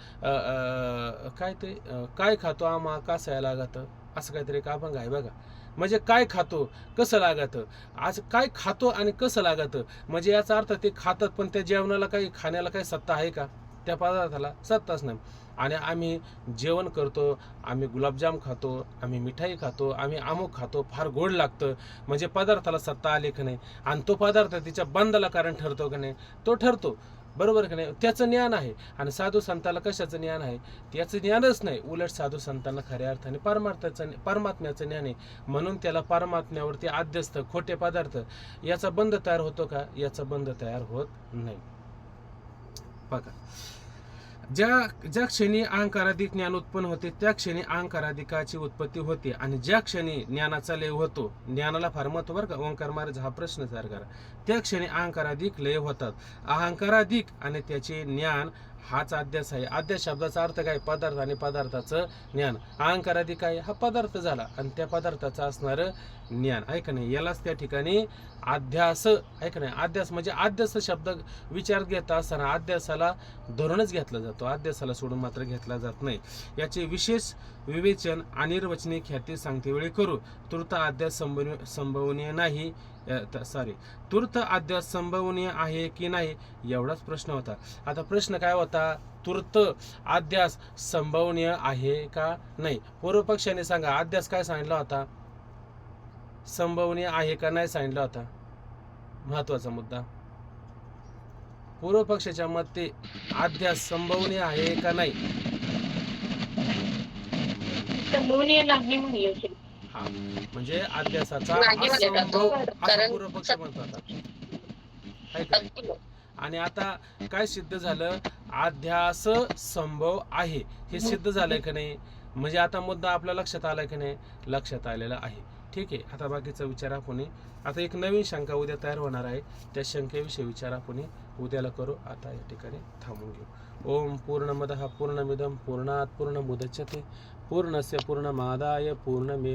काय खातो आम्हा कसं लागत, असं काहीतरी एक अभंग आहे बघा. म्हणजे काय खातो कसं लागत, आज काय खातो आणि कसं लागत, म्हणजे याचा अर्थ ते खातात पण त्या जेवणाला काही, खाण्याला काही सत्ता आहे का? त्या पदार्थाला सत्ताच नाही. आणि आम्ही जेवण करतो, आम्ही गुलाबजाम खातो, आम्ही मिठाई खातो, आम्ही अमुक खातो, फार गोड लागतं, म्हणजे पदार्थाला सत्ता आली का नाही? आणि तो पदार्थ तिच्या बंदाला कारण ठरतो का नाही? तो ठरतो, बरोबर का नाही? त्याचं ज्ञान आहे. आणि साधू संताला कशाचं ज्ञान आहे? त्याचं ज्ञानच नाही. उलट साधू संतांना खऱ्या अर्थाने परमात्म्याचं ज्ञान आहे. म्हणून त्याला परमात्म्यावरती आद्यस्थ खोटे पदार्थ याचा बंध तयार होतो का? याचा बंध तयार होत नाही. बघा, ज्या क्षणी अहंकाराधिक ज्ञान उत्पन्न होते त्या क्षणी अहंकाराधिकाची उत्पत्ती होते. आणि ज्या क्षणी ज्ञानाचा लय होतो, ज्ञानाला फार महत्व बरं का, ओंकार महाराज हा प्रश्न तयार करा, त्या क्षणी अहंकाराधिक लय होतात. अहंकाराधिक आणि त्याचे ज्ञान हाच अध्यास आहे. अध्यास शब्दाचा अर्थ काय? पदार्थ आणि पदार्थाचं ज्ञान. अहंकाराधिक आहे हा पदार्थ झाला आणि त्या पदार्थाचं असणारं ज्ञान आहे का नाही, यालाच त्या ठिकाणी अध्यास आहे का नाही. अध्यास म्हणजे अध्यास शब्द विचार घेता असताना अध्यासाला धरूनच घेतला जातो, अध्यासाला सोडून मात्र घेतला जात नाही. याचे विशेष विवेचन अनिर्वचनीय ख्याती सांगते वेळी करू. तूर्त अध्यास संभवनीय नाही, तूर्त अध्यास संभवनीय आहे की नाही, एवढाच प्रश्न होता. आता प्रश्न काय होता? तूर्त अध्यास संभवनीय आहे का नाही. पूर्व पक्षाने सांगा, अध्यास काय सांगितला होता? संभवनीय आहे का नाही सांगितला होता. महत्वाचा मुद्दा. पूर्व पक्षाच्या मते अध्यास संभवनीय आहे का नाही? संभवनीय नाही म्हणजे हा, म्हणजे अध्यासाचा असंभव असा पूर्व पक्ष म्हणतात. आणि आता काय सिद्ध झालं? अध्यास संभव आहे हे सिद्ध झालंय का नाही? म्हणजे आता मुद्दा आपल्या लक्षात आलाय की नाही? लक्षात आलेला आहे. ठीक आहे, आता बाकीचा विचार आपण आता एक नवीन शंका उद्या तयार होणार आहे, त्या शंकेविषयी विचार आपण उद्याला करू. आता या ठिकाणी थांबून घेऊ. ओम पूर्णमदः पूर्णमिदं पूर्णात् पूर्णमुदच्यते पूर्णस्य पूर्णमादाय पूर्णमेव